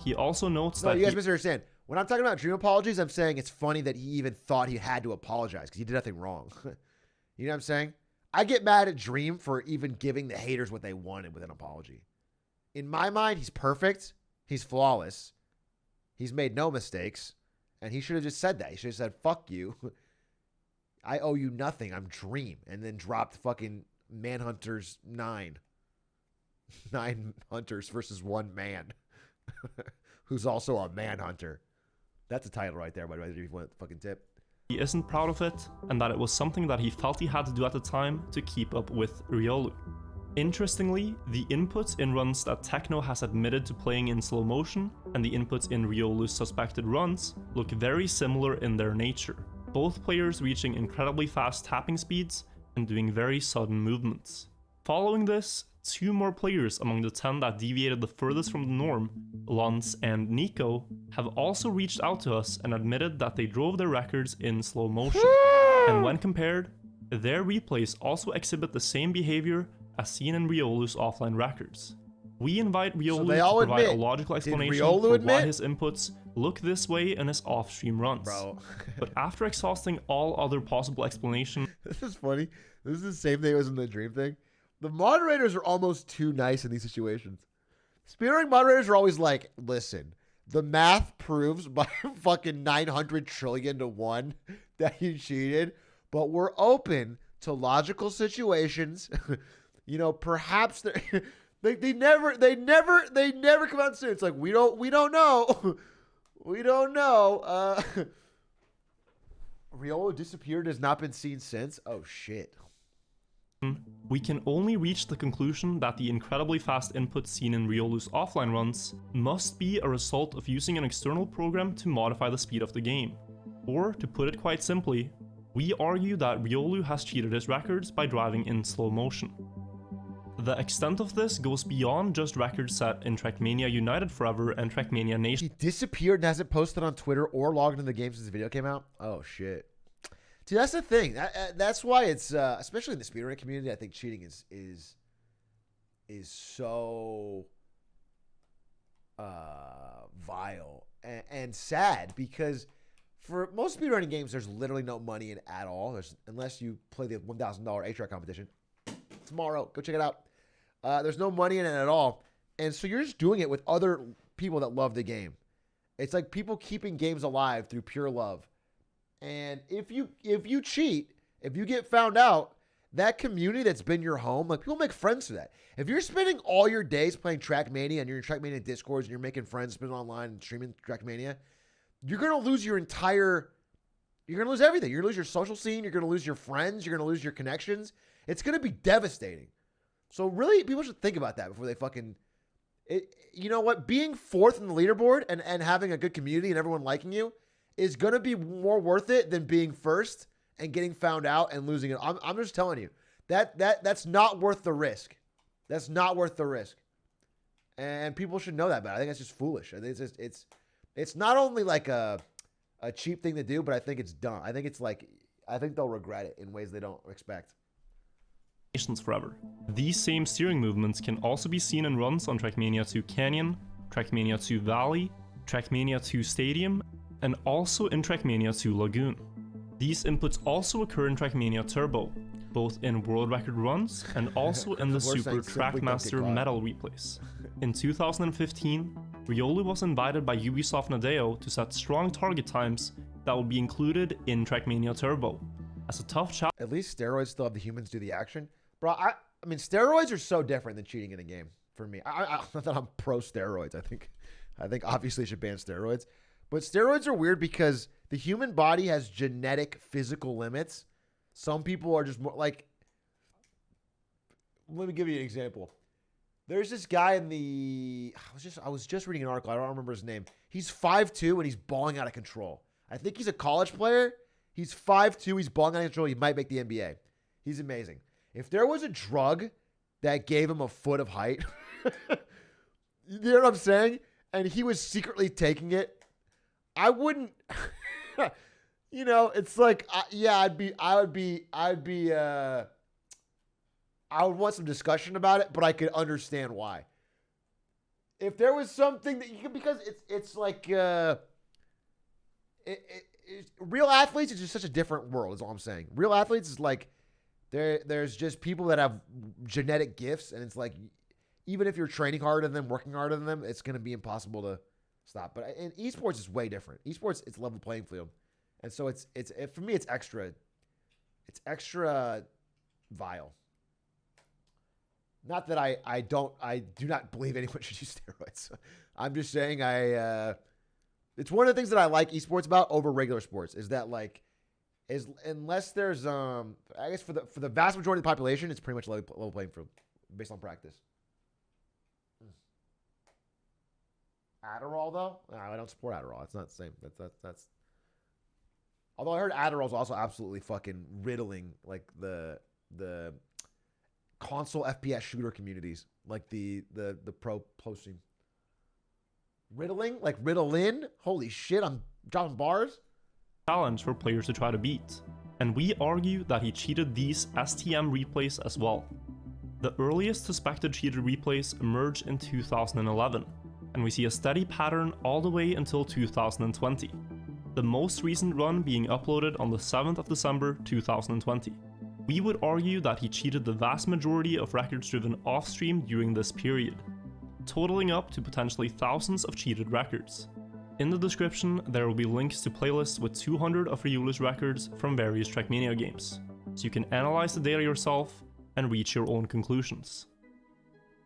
He also notes No, that you guys misunderstand. When I'm talking about dream apologies, I'm saying it's funny that he even thought he had to apologize because he did nothing wrong. You know what I'm saying? I get mad at Dream for even giving the haters what they wanted with an apology. In my mind, he's perfect. He's flawless. He's made no mistakes. And he should have just said that. He should have said, fuck you. I owe you nothing. I'm Dream. And then dropped fucking Manhunters 9. 9 hunters versus 1 man. Who's also a manhunter. That's a title right there, by the way, if you want the fucking tip. he isn't proud of it, and that it was something that he felt he had to do at the time to keep up with Riolu. Interestingly, the inputs in runs that Techno has admitted to playing in slow motion and the inputs in Riolu's suspected runs look very similar in their nature, both players reaching incredibly fast tapping speeds and doing very sudden movements. Following this, 2 more players among the 10 that deviated the furthest from the norm, Lance and Nico, have also reached out to us and admitted that they drove their records in slow motion. And when compared, their replays also exhibit the same behavior as seen in Riolu's offline records. We invite Riolu to provide a logical explanation for why his inputs look this way in his off-stream runs. But after exhausting all other possible explanations... This is funny. This is the same thing as in the Dream thing. The moderators are almost too nice in these situations. Speedrunning moderators are always like, listen, the math proves by fucking 900 trillion to 1 that you cheated, but we're open to logical situations. You know, perhaps they never come out soon. It's like we don't know. We don't know. Riolu disappeared, has not been seen since. Oh shit. We can only reach the conclusion that the incredibly fast input seen in Riolu's offline runs must be a result of using an external program to modify the speed of the game. Or, to put it quite simply, we argue that Riolu has cheated his records by driving in slow motion. The extent of this goes beyond just records set in Trackmania United Forever and Trackmania Nation. He disappeared and hasn't posted on Twitter or logged into the game since the video came out? Oh shit. Dude, that's the thing. That's why it's, especially in the speedrunning community, I think cheating is so vile and sad, because for most speedrunning games, there's literally no money in it at all. Unless you play the $1,000 Atrioc competition tomorrow. Go check it out. There's no money in it at all. And so you're just doing it with other people that love the game. It's like people keeping games alive through pure love. And if you cheat, if you get found out, that community that's been your home, like, people make friends through that. If you're spending all your days playing Trackmania and you're in Trackmania Discords and you're making friends, spending online and streaming Trackmania, you're going to lose you're going to lose everything. You're going to lose your social scene. You're going to lose your friends. You're going to lose your connections. It's going to be devastating. So really, people should think about that before they fucking... You know what? Being 4th in the leaderboard and having a good community and everyone liking you is going to be more worth it than being 1st and getting found out and losing it. I'm just telling you, that's not worth the risk. That's not worth the risk. And people should know that, but I think that's just foolish. I think it's not only like a cheap thing to do, but I think it's dumb. I think they'll regret it in ways they don't expect. Forever. These same steering movements can also be seen in runs on Trackmania 2 Canyon, Trackmania 2 Valley, Trackmania 2 Stadium, and also in Trackmania 2 Lagoon. These inputs also occur in Trackmania Turbo, both in world record runs and also in the Super Trackmaster medal replays. In 2015, Riolu was invited by Ubisoft Nadeo to set strong target times that would be included in Trackmania Turbo. As a tough challenge. At least steroids still have the humans do the action. Bro, I mean, steroids are so different than cheating in a game for me. Not that I'm pro steroids. I think obviously should ban steroids. But steroids are weird because the human body has genetic physical limits. Some people are just more like, let me give you an example. There's this guy in the, I was just reading an article. I don't remember his name. He's 5'2" and he's balling out of control. I think he's a college player. He's 5'2", he's balling out of control. He might make the NBA. He's amazing. If there was a drug that gave him a foot of height, you know what I'm saying? And he was secretly taking it, I wouldn't, you know, it's like, I would want some discussion about it, but I could understand why. If there was something that you could, because it's like, real athletes is just such a different world, is all I'm saying. Real athletes is like, there's just people that have genetic gifts, and it's like, even if you're training harder than them, working harder than them, it's going to be impossible to stop. But in esports, it's way different. Esports, it's level playing field. And so for me, it's extra vile. Not that I do not believe anyone should use steroids. I'm just saying it's one of the things that I like esports about over regular sports is that unless there's I guess for the vast majority of the population, it's pretty much level playing field based on practice. Adderall though? No, I don't support Adderall. It's not the same. That's. Although I heard Adderall's also absolutely fucking riddling like the console FPS shooter communities, like the pro posting. Riddling? Like Ritalin? Holy shit, I'm dropping bars? Challenge for players to try to beat. And we argue that he cheated these STM replays as well. The earliest suspected cheated replays emerged in 2011, and we see a steady pattern all the way until 2020. The most recent run being uploaded on the 7th of December 2020. We would argue that he cheated the vast majority of records driven off-stream during this period, totaling up to potentially thousands of cheated records. In the description, there will be links to playlists with 200 of Riolu's records from various Trackmania games, so you can analyze the data yourself and reach your own conclusions.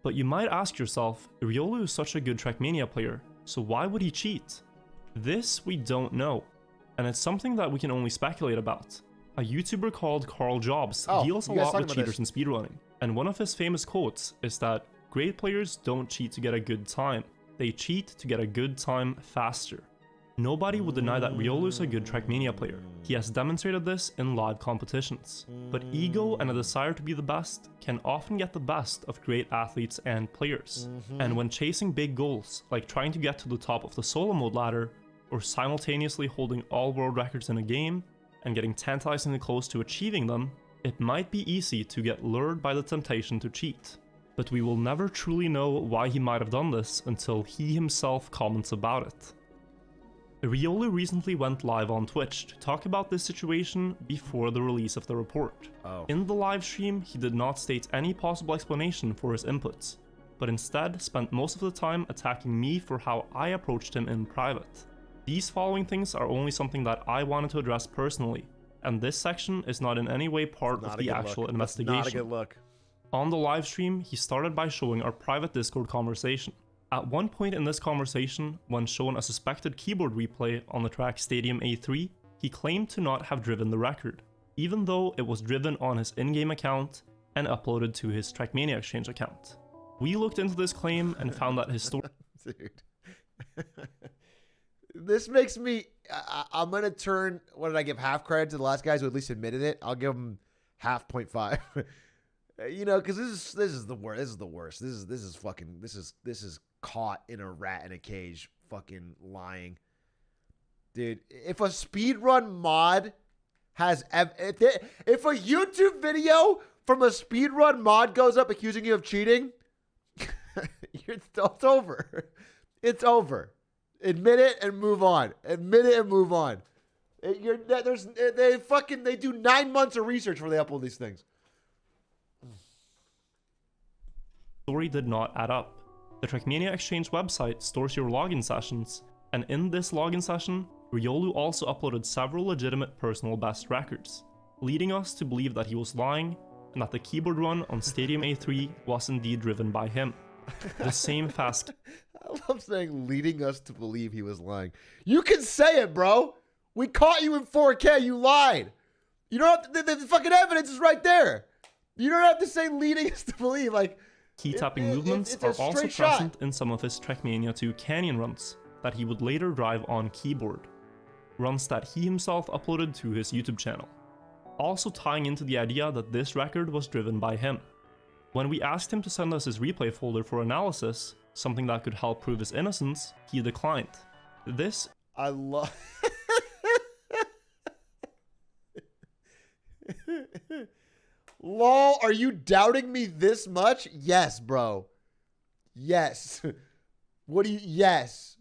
But you might ask yourself, Riolu is such a good Trackmania player, so why would he cheat? This we don't know, and it's something that we can only speculate about. A YouTuber called Carl Jobs deals a lot with cheaters in speedrunning, and one of his famous quotes is that great players don't cheat to get a good time, they cheat to get a good time faster. Nobody would deny that Riolu is a good Trackmania player. He has demonstrated this in live competitions. But ego and a desire to be the best can often get the best of great athletes and players. And when chasing big goals, like trying to get to the top of the solo mode ladder, or simultaneously holding all world records in a game, and getting tantalizingly close to achieving them, it might be easy to get lured by the temptation to cheat. But we will never truly know why he might have done this until he himself comments about it. Riolu recently went live on Twitch to talk about this situation before the release of the report. In the live stream, he did not state any possible explanation for his inputs, but instead spent most of the time attacking me for how I approached him in private. These following things are only something that I wanted to address personally, and this section is not in any way part of the actual investigation. Not a good look. On the live stream, he started by showing our private Discord conversation. At one point in this conversation, when shown a suspected keyboard replay on the track Stadium A3, he claimed to not have driven the record, even though it was driven on his in-game account and uploaded to his Trackmania Exchange account. We looked into this claim and found that his story... Dude. This makes me... I'm going to turn... What did I give? Half credit to the last guys who at least admitted it? I'll give them half 0.5. You know, because this is the worst. This is the worst. This is fucking... This is caught in a rat in a cage fucking lying. Dude, if a speedrun mod has... If a YouTube video from a speedrun mod goes up accusing you of cheating, it's over. It's over. Admit it and move on. Admit it and move on. They do 9 months of research before they upload these things. Story did not add up. The Trackmania Exchange website stores your login sessions, and in this login session, Riolu also uploaded several legitimate personal best records, leading us to believe that he was lying and that the keyboard run on Stadium A3 was indeed driven by him. The same fast. I love saying leading us to believe he was lying. You can say it, bro. We caught you in 4K. You lied. You don't have to, the fucking evidence is right there. You don't have to say leading us to believe. Like, key tapping movements are also present in some of his Trackmania 2 Canyon runs that he would later drive on keyboard. Runs that he himself uploaded to his YouTube channel. Also tying into the idea that this record was driven by him. When we asked him to send us his replay folder for analysis, something that could help prove his innocence, he declined. This I love. Lol, are you doubting me this much? Yes, bro. Yes. What do you... Yes.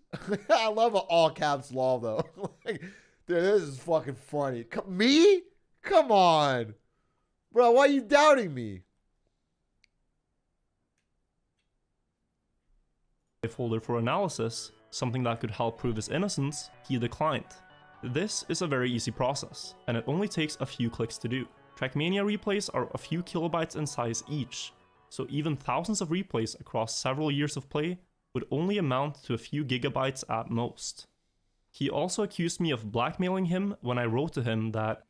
I love an all caps lol, though. Like, dude, this is fucking funny. Me? Come on. Bro, why are you doubting me? folder for analysis, something that could help prove his innocence, he declined. This is a very easy process, and it only takes a few clicks to do. Trackmania replays are a few kilobytes in size each, so even thousands of replays across several years of play would only amount to a few gigabytes at most. He also accused me of blackmailing him when I wrote to him that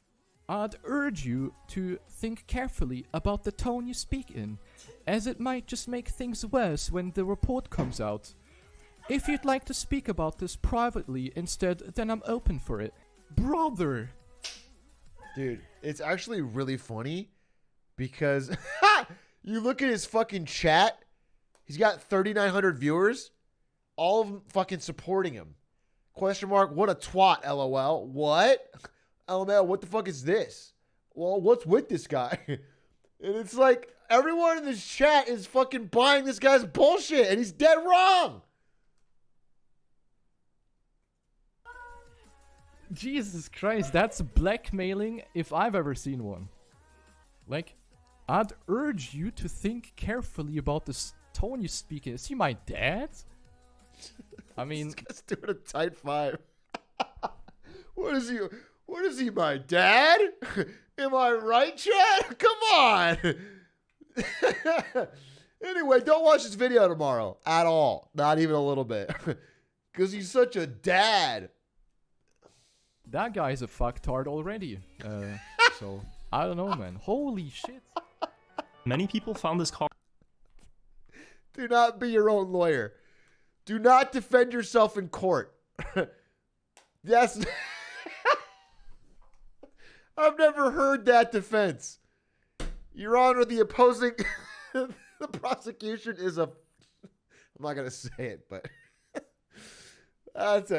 I'd urge you to think carefully about the tone you speak in, as it might just make things worse when the report comes out. If you'd like to speak about this privately instead, then I'm open for it. Brother! Dude, it's actually really funny because you look at his fucking chat, he's got 3,900 viewers, all of them fucking supporting him. Question mark, what a twat, LOL. What? LML, what the fuck is this? Well, what's with this guy? And it's like, everyone in this chat is fucking buying this guy's bullshit, and he's dead wrong. Jesus Christ, that's blackmailing if I've ever seen one. Like, I'd urge you to think carefully about this tone you speak in. Is he my dad? I mean... This guy's doing a tight five. What is he, my dad? Am I right, Chad? Come on. Anyway, don't watch this video tomorrow at all. Not even a little bit. Because he's such a dad. That guy's a fucktard already. So, I don't know, man. Holy shit. Many people found this call. Do not be your own lawyer. Do not defend yourself in court. Yes. I've never heard that defense. Your Honor, the opposing... the prosecution is a... I'm not going to say it, but... That's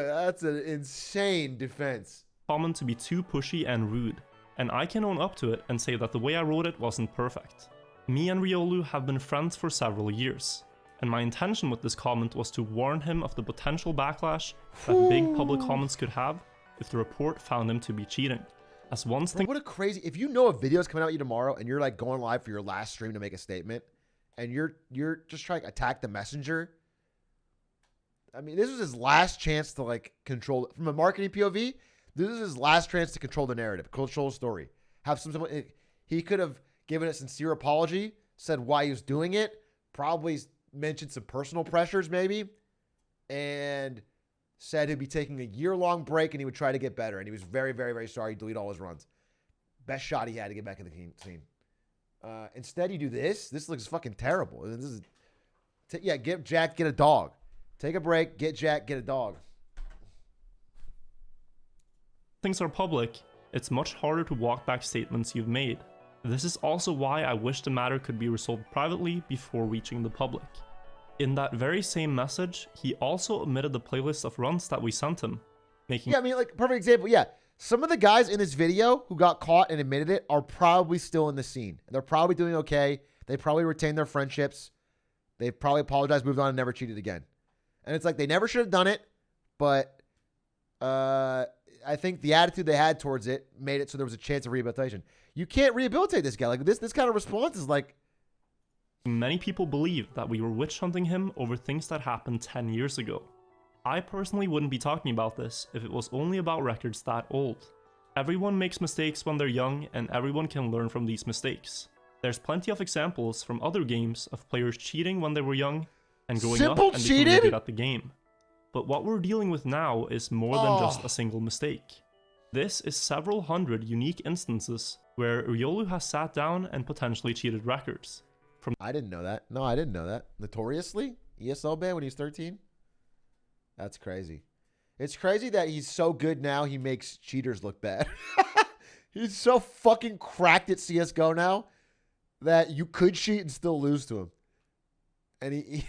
an insane defense. Common to be too pushy and rude, and I can own up to it and say that the way I wrote it wasn't perfect. Me and Riolu have been friends for several years, and my intention with this comment was to warn him of the potential backlash that big public comments could have if the report found him to be cheating. As one thing. What a crazy... If you know a video is coming out you tomorrow and you're like going live for your last stream to make a statement, and you're just trying to attack the messenger... I mean, this was his last chance to, like, control... From a marketing POV, this is his last chance to control the narrative, control the story. Have someone... He could have given a sincere apology, said why he was doing it, probably mentioned some personal pressures, maybe, and said he'd be taking a year-long break and he would try to get better. And he was very, very, very sorry. He'd delete all his runs. Best shot he had to get back in the team. Instead, you do this. This looks fucking terrible. This is... get Jack, get a dog. Take a break, get Jack, get a dog. Things are public, it's much harder to walk back statements you've made. This is also why I wish the matter could be resolved privately before reaching the public. In that very same message, he also omitted the playlist of runs that we sent him, making... Yeah, I mean, like, perfect example, yeah. Some of the guys in this video who got caught and admitted it are probably still in the scene. They're probably doing okay. They probably retained their friendships. They probably apologized, moved on, and never cheated again. And it's like they never should have done it, but I think the attitude they had towards it made it so there was a chance of rehabilitation. You can't rehabilitate this guy. Like this kind of response is like. Many people believe that we were witch hunting him over things that happened 10 years ago. I personally wouldn't be talking about this if it was only about records that old. Everyone makes mistakes when they're young, and everyone can learn from these mistakes. There's plenty of examples from other games of players cheating when they were young and growing up and becoming good at the game. But what we're dealing with now is more than just a single mistake. This is several hundred unique instances where Riolu has sat down and potentially cheated records. I didn't know that. No, I didn't know that. Notoriously? ESL ban when he was 13? That's crazy. It's crazy that he's so good now he makes cheaters look bad. He's so fucking cracked at CSGO now that you could cheat and still lose to him. And he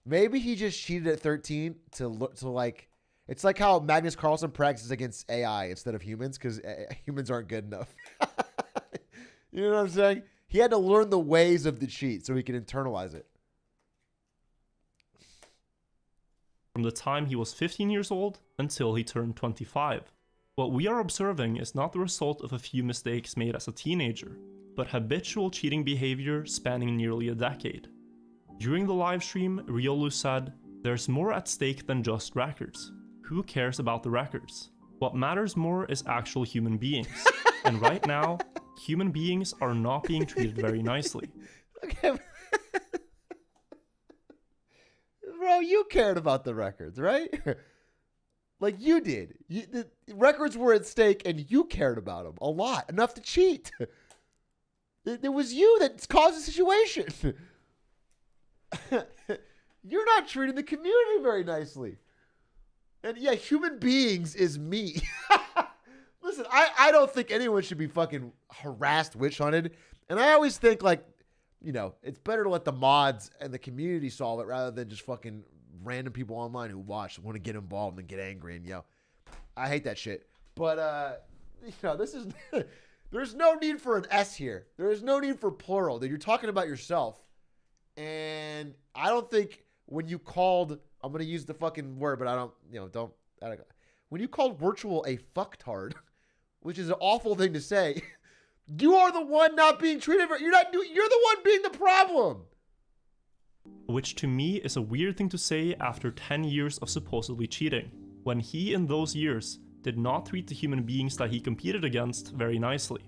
maybe he just cheated at 13 to look to like. It's like how Magnus Carlsen practices against AI instead of humans because humans aren't good enough. You know what I'm saying? He had to learn the ways of the cheat so he could internalize it. From the time he was 15 years old until he turned 25. What we are observing is not the result of a few mistakes made as a teenager, but habitual cheating behavior spanning nearly a decade. During the livestream, Riolu said, "There's more at stake than just records. Who cares about the records? What matters more is actual human beings. And right now, human beings are not being treated very nicely." Okay. Bro, you cared about the records, right? Like you did. The records were at stake and you cared about them a lot, enough to cheat. It was you that caused the situation. You're not treating the community very nicely. And yeah, human beings is me. Listen, I don't think anyone should be fucking harassed, witch hunted. And I always think like, you know, it's better to let the mods and the community solve it rather than just fucking random people online who watch want to get involved and get angry and yell. I hate that shit. But, you know, this is, there's no need for an S here. There is no need for plural. That you're talking about yourself. And I don't think when you called, I'm going to use the fucking word, but I don't, you know, when you called virtual a fucktard, which is an awful thing to say, you are the one not being treated. You're the one being the problem. Which to me is a weird thing to say after 10 years of supposedly cheating, when he in those years did not treat the human beings that he competed against very nicely,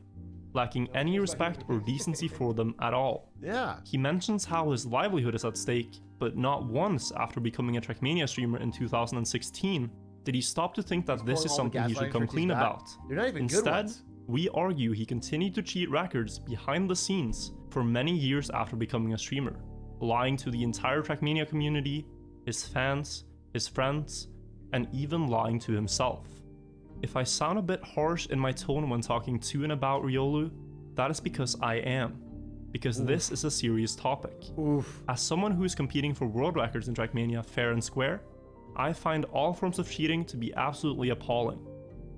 lacking any respect or decency for them at all. Yeah. He mentions how his livelihood is at stake, but not once after becoming a Trackmania streamer in 2016 did he stop to think that this is something he should come clean about. They're not even Instead, good ones. we argue he continued to cheat records behind the scenes for many years after becoming a streamer, lying to the entire Trackmania community, his fans, his friends, and even lying to himself. If I sound a bit harsh in my tone when talking to and about Riolu, that is because I am. Because this is a serious topic. As someone who is competing for world records in Trackmania fair and square, I find all forms of cheating to be absolutely appalling.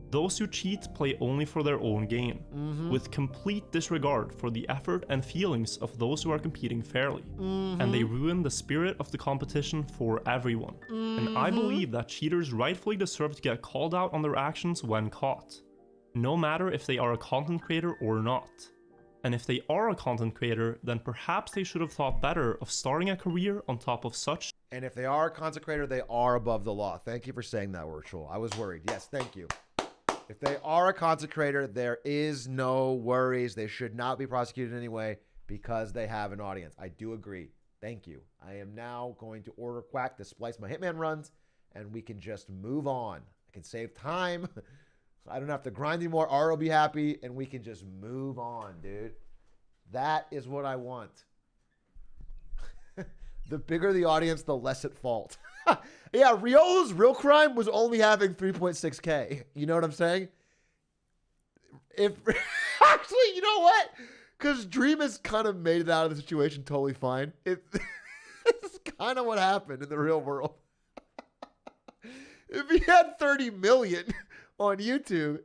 Those who cheat play only for their own gain, with complete disregard for the effort and feelings of those who are competing fairly, and they ruin the spirit of the competition for everyone. And I believe that cheaters rightfully deserve to get called out on their actions when caught, no matter if they are a content creator or not. And if they are a content creator, then perhaps they should have thought better of starting a career on top of such. And if they are a content creator, they are above the law. Thank you for saying that, Virtual. I was worried. Yes, thank you. If they are a content creator, there is no worries. They should not be prosecuted in any way because they have an audience. I do agree. Thank you. I am now going to order Quack to splice my Hitman runs, and we can just move on. I can save time. I don't have to grind anymore. R will be happy, and we can just move on, dude. That is what I want. The bigger the audience, the less at fault. Yeah, Riolu's real crime was only having 3.6K. You know what I'm saying? If actually, you know what? Because Dream has kind of made it out of the situation totally fine. This is kind of what happened in the real world. If he had 30 million on YouTube,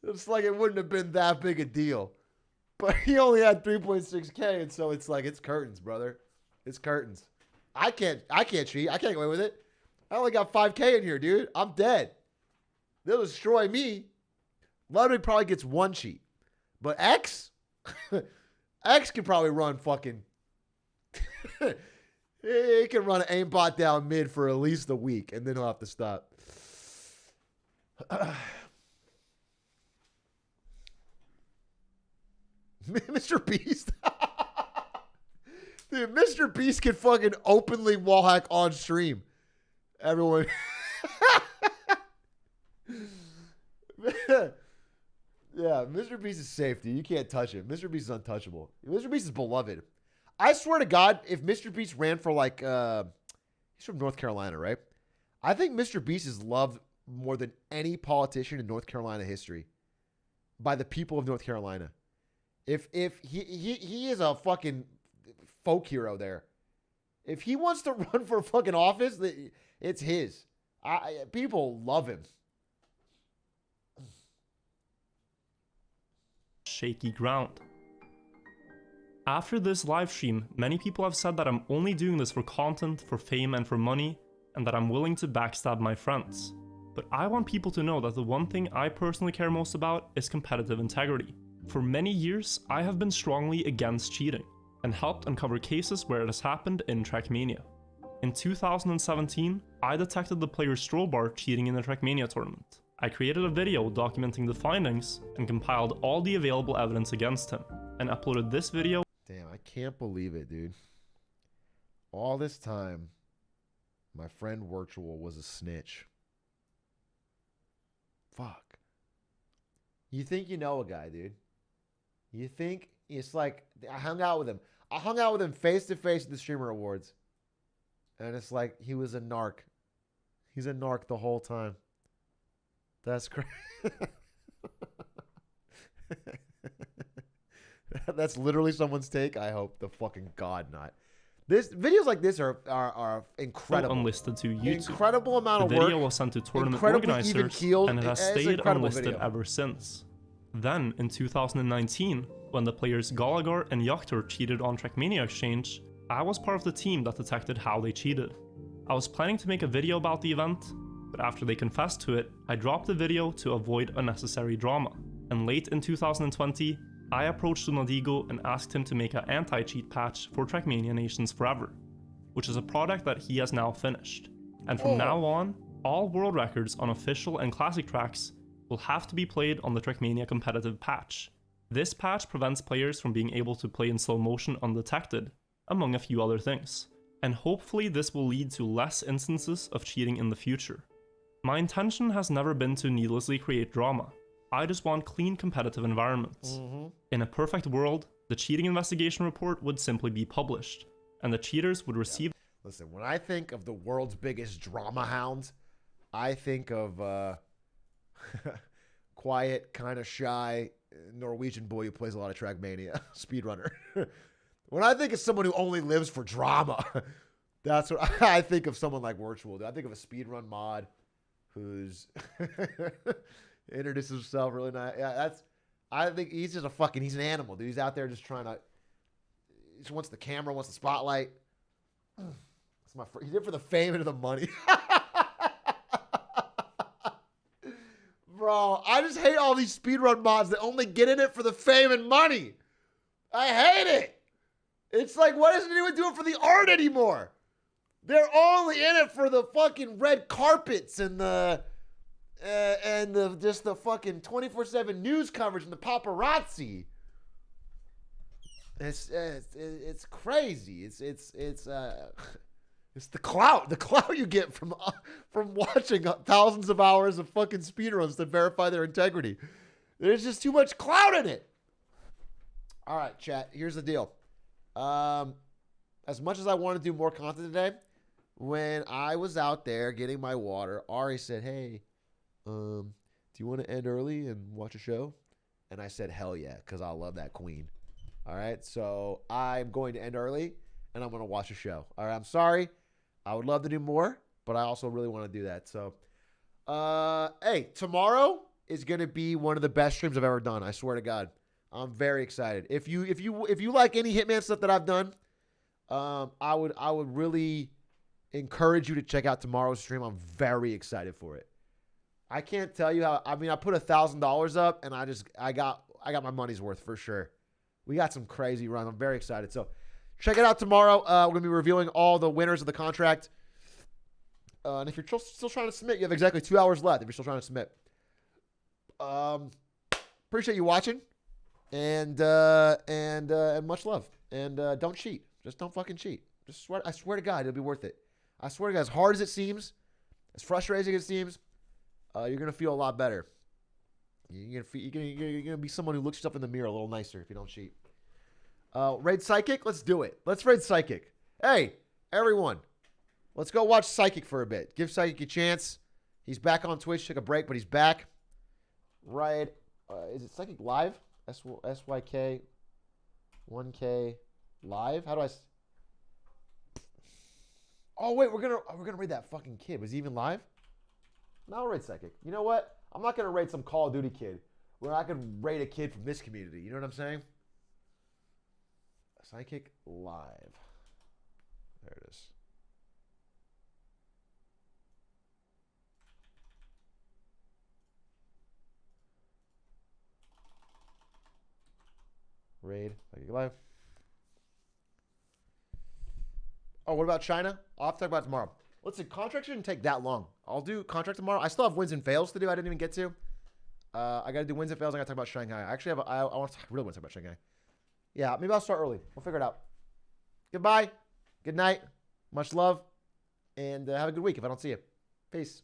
it's like it wouldn't have been that big a deal. But he only had 3.6K, and so it's like, it's curtains, brother. It's curtains. I can't cheat. I can't get away with it. I only got 5K in here, dude. I'm dead. They'll destroy me. Ludwig probably gets 1 cheat. But X? X can probably run fucking... he can run an aimbot down mid for at least a week, and then he'll have to stop. Mr. Beast? Dude, Mr. Beast can fucking openly wallhack on stream. Everyone... Yeah, Mr. Beast is safe, dude. You can't touch him. Mr. Beast is untouchable. Mr. Beast is beloved. I swear to God, if Mr. Beast ran for like, he's from North Carolina, right? I think Mr. Beast is loved more than any politician in North Carolina history by the people of North Carolina. If he is a fucking folk hero there. If he wants to run for fucking office, it's his. People love him. Shaky ground. After this live stream, many people have said that I'm only doing this for content, for fame and for money, and that I'm willing to backstab my friends. But I want people to know that the one thing I personally care most about is competitive integrity. For many years, I have been strongly against cheating, and helped uncover cases where it has happened in Trackmania. In 2017, I detected the player Strollbar cheating in the Trackmania tournament. I created a video documenting the findings and compiled all the available evidence against him, and uploaded this video. Damn, I can't believe it, dude. All this time, my friend Virtual was a snitch. Fuck. You think you know a guy, dude. You think it's like, I hung out with him. I hung out with him face to face at the Streamer Awards. And it's like he was a narc. He's a narc the whole time. That's crazy. That's literally someone's take. I hope the fucking God not. Videos like this are incredible. Unlisted to YouTube. Incredible amount of work. The video was sent to tournament organizers, and it has stayed unlisted ever since. Then, in 2019, when the players Gallagher and Yachter cheated on Trackmania Exchange, I was part of the team that detected how they cheated. I was planning to make a video about the event, but after they confessed to it, I dropped the video to avoid unnecessary drama. And late in 2020, I approached Donadigo and asked him to make an anti-cheat patch for Trackmania Nations Forever, which is a product that he has now finished. And from now on, all world records on official and classic tracks will have to be played on the Trackmania competitive patch. This patch prevents players from being able to play in slow motion undetected, among a few other things. And hopefully this will lead to less instances of cheating in the future. My intention has never been to needlessly create drama. I just want clean competitive environments. In a perfect world, the cheating investigation report would simply be published, and the cheaters would receive... Listen, when I think of the world's biggest drama hound, I think of quiet, kind of shy Norwegian boy who plays a lot of Trackmania, speedrunner. When I think of someone who only lives for drama, that's what I think of. Someone like Virtual. I think of a speedrun mod who's introduces himself really nice. Yeah, I think he's just he's an animal, dude. He's out there just trying to, he just wants the camera, wants the spotlight. He's in for the fame and the money. Bro, I just hate all these speedrun mods that only get in it for the fame and money. I hate it. It's like, what does anyone do it for the art anymore? They're only in it for the fucking red carpets and the just the fucking 24/7 news coverage and the paparazzi. It's crazy. It's the clout you get from watching thousands of hours of fucking speedruns to verify their integrity. There's just too much clout in it. All right, chat. Here's the deal. As much as I want to do more content today, when I was out there getting my water, Ari said, "Hey, do you want to end early and watch a show?" And I said, "Hell yeah," because I love that queen. All right, so I'm going to end early and I'm going to watch a show. All right, I'm sorry. I would love to do more, but I also really want to do that. So, hey, tomorrow is going to be one of the best streams I've ever done. I swear to God. I'm very excited. If you like any Hitman stuff that I've done, I would really encourage you to check out tomorrow's stream. I'm very excited for it. I can't tell you how. I mean, I put $1,000 up, and I got my money's worth for sure. We got some crazy runs. I'm very excited. So check it out tomorrow. We're gonna be revealing all the winners of the contract. And if you're still trying to submit, you have exactly 2 hours left. If you're still trying to submit, appreciate you watching, and much love. And don't cheat. Just don't fucking cheat. I swear to God, it'll be worth it. I swear to God, as hard as it seems, as frustrating as it seems, you're gonna feel a lot better. You're gonna be someone who looks yourself in the mirror a little nicer if you don't cheat. Raid Psychic, let's do it. Let's raid Psychic. Hey, everyone, let's go watch Psychic for a bit. Give Psychic a chance. He's back on Twitch. Took a break, but he's back. Right? Is it Psychic Live? SYK 1K Live. How do I? Oh wait, we're gonna raid that fucking kid. Was he even live? No, I'll raid Psychic. You know what? I'm not gonna raid some Call of Duty kid where I could raid a kid from this community. You know what I'm saying? Psychic Live. There it is. Raid Psychic Live. Oh, what about China? I'll have to talk about it tomorrow. Listen, contract shouldn't take that long. I'll do contract tomorrow. I still have wins and fails to do. I didn't even get to. I got to do wins and fails. I got to talk about Shanghai. I actually have. I really want to talk about Shanghai. Yeah, maybe I'll start early. We'll figure it out. Goodbye. Good night. Much love. And have a good week if I don't see you. Peace.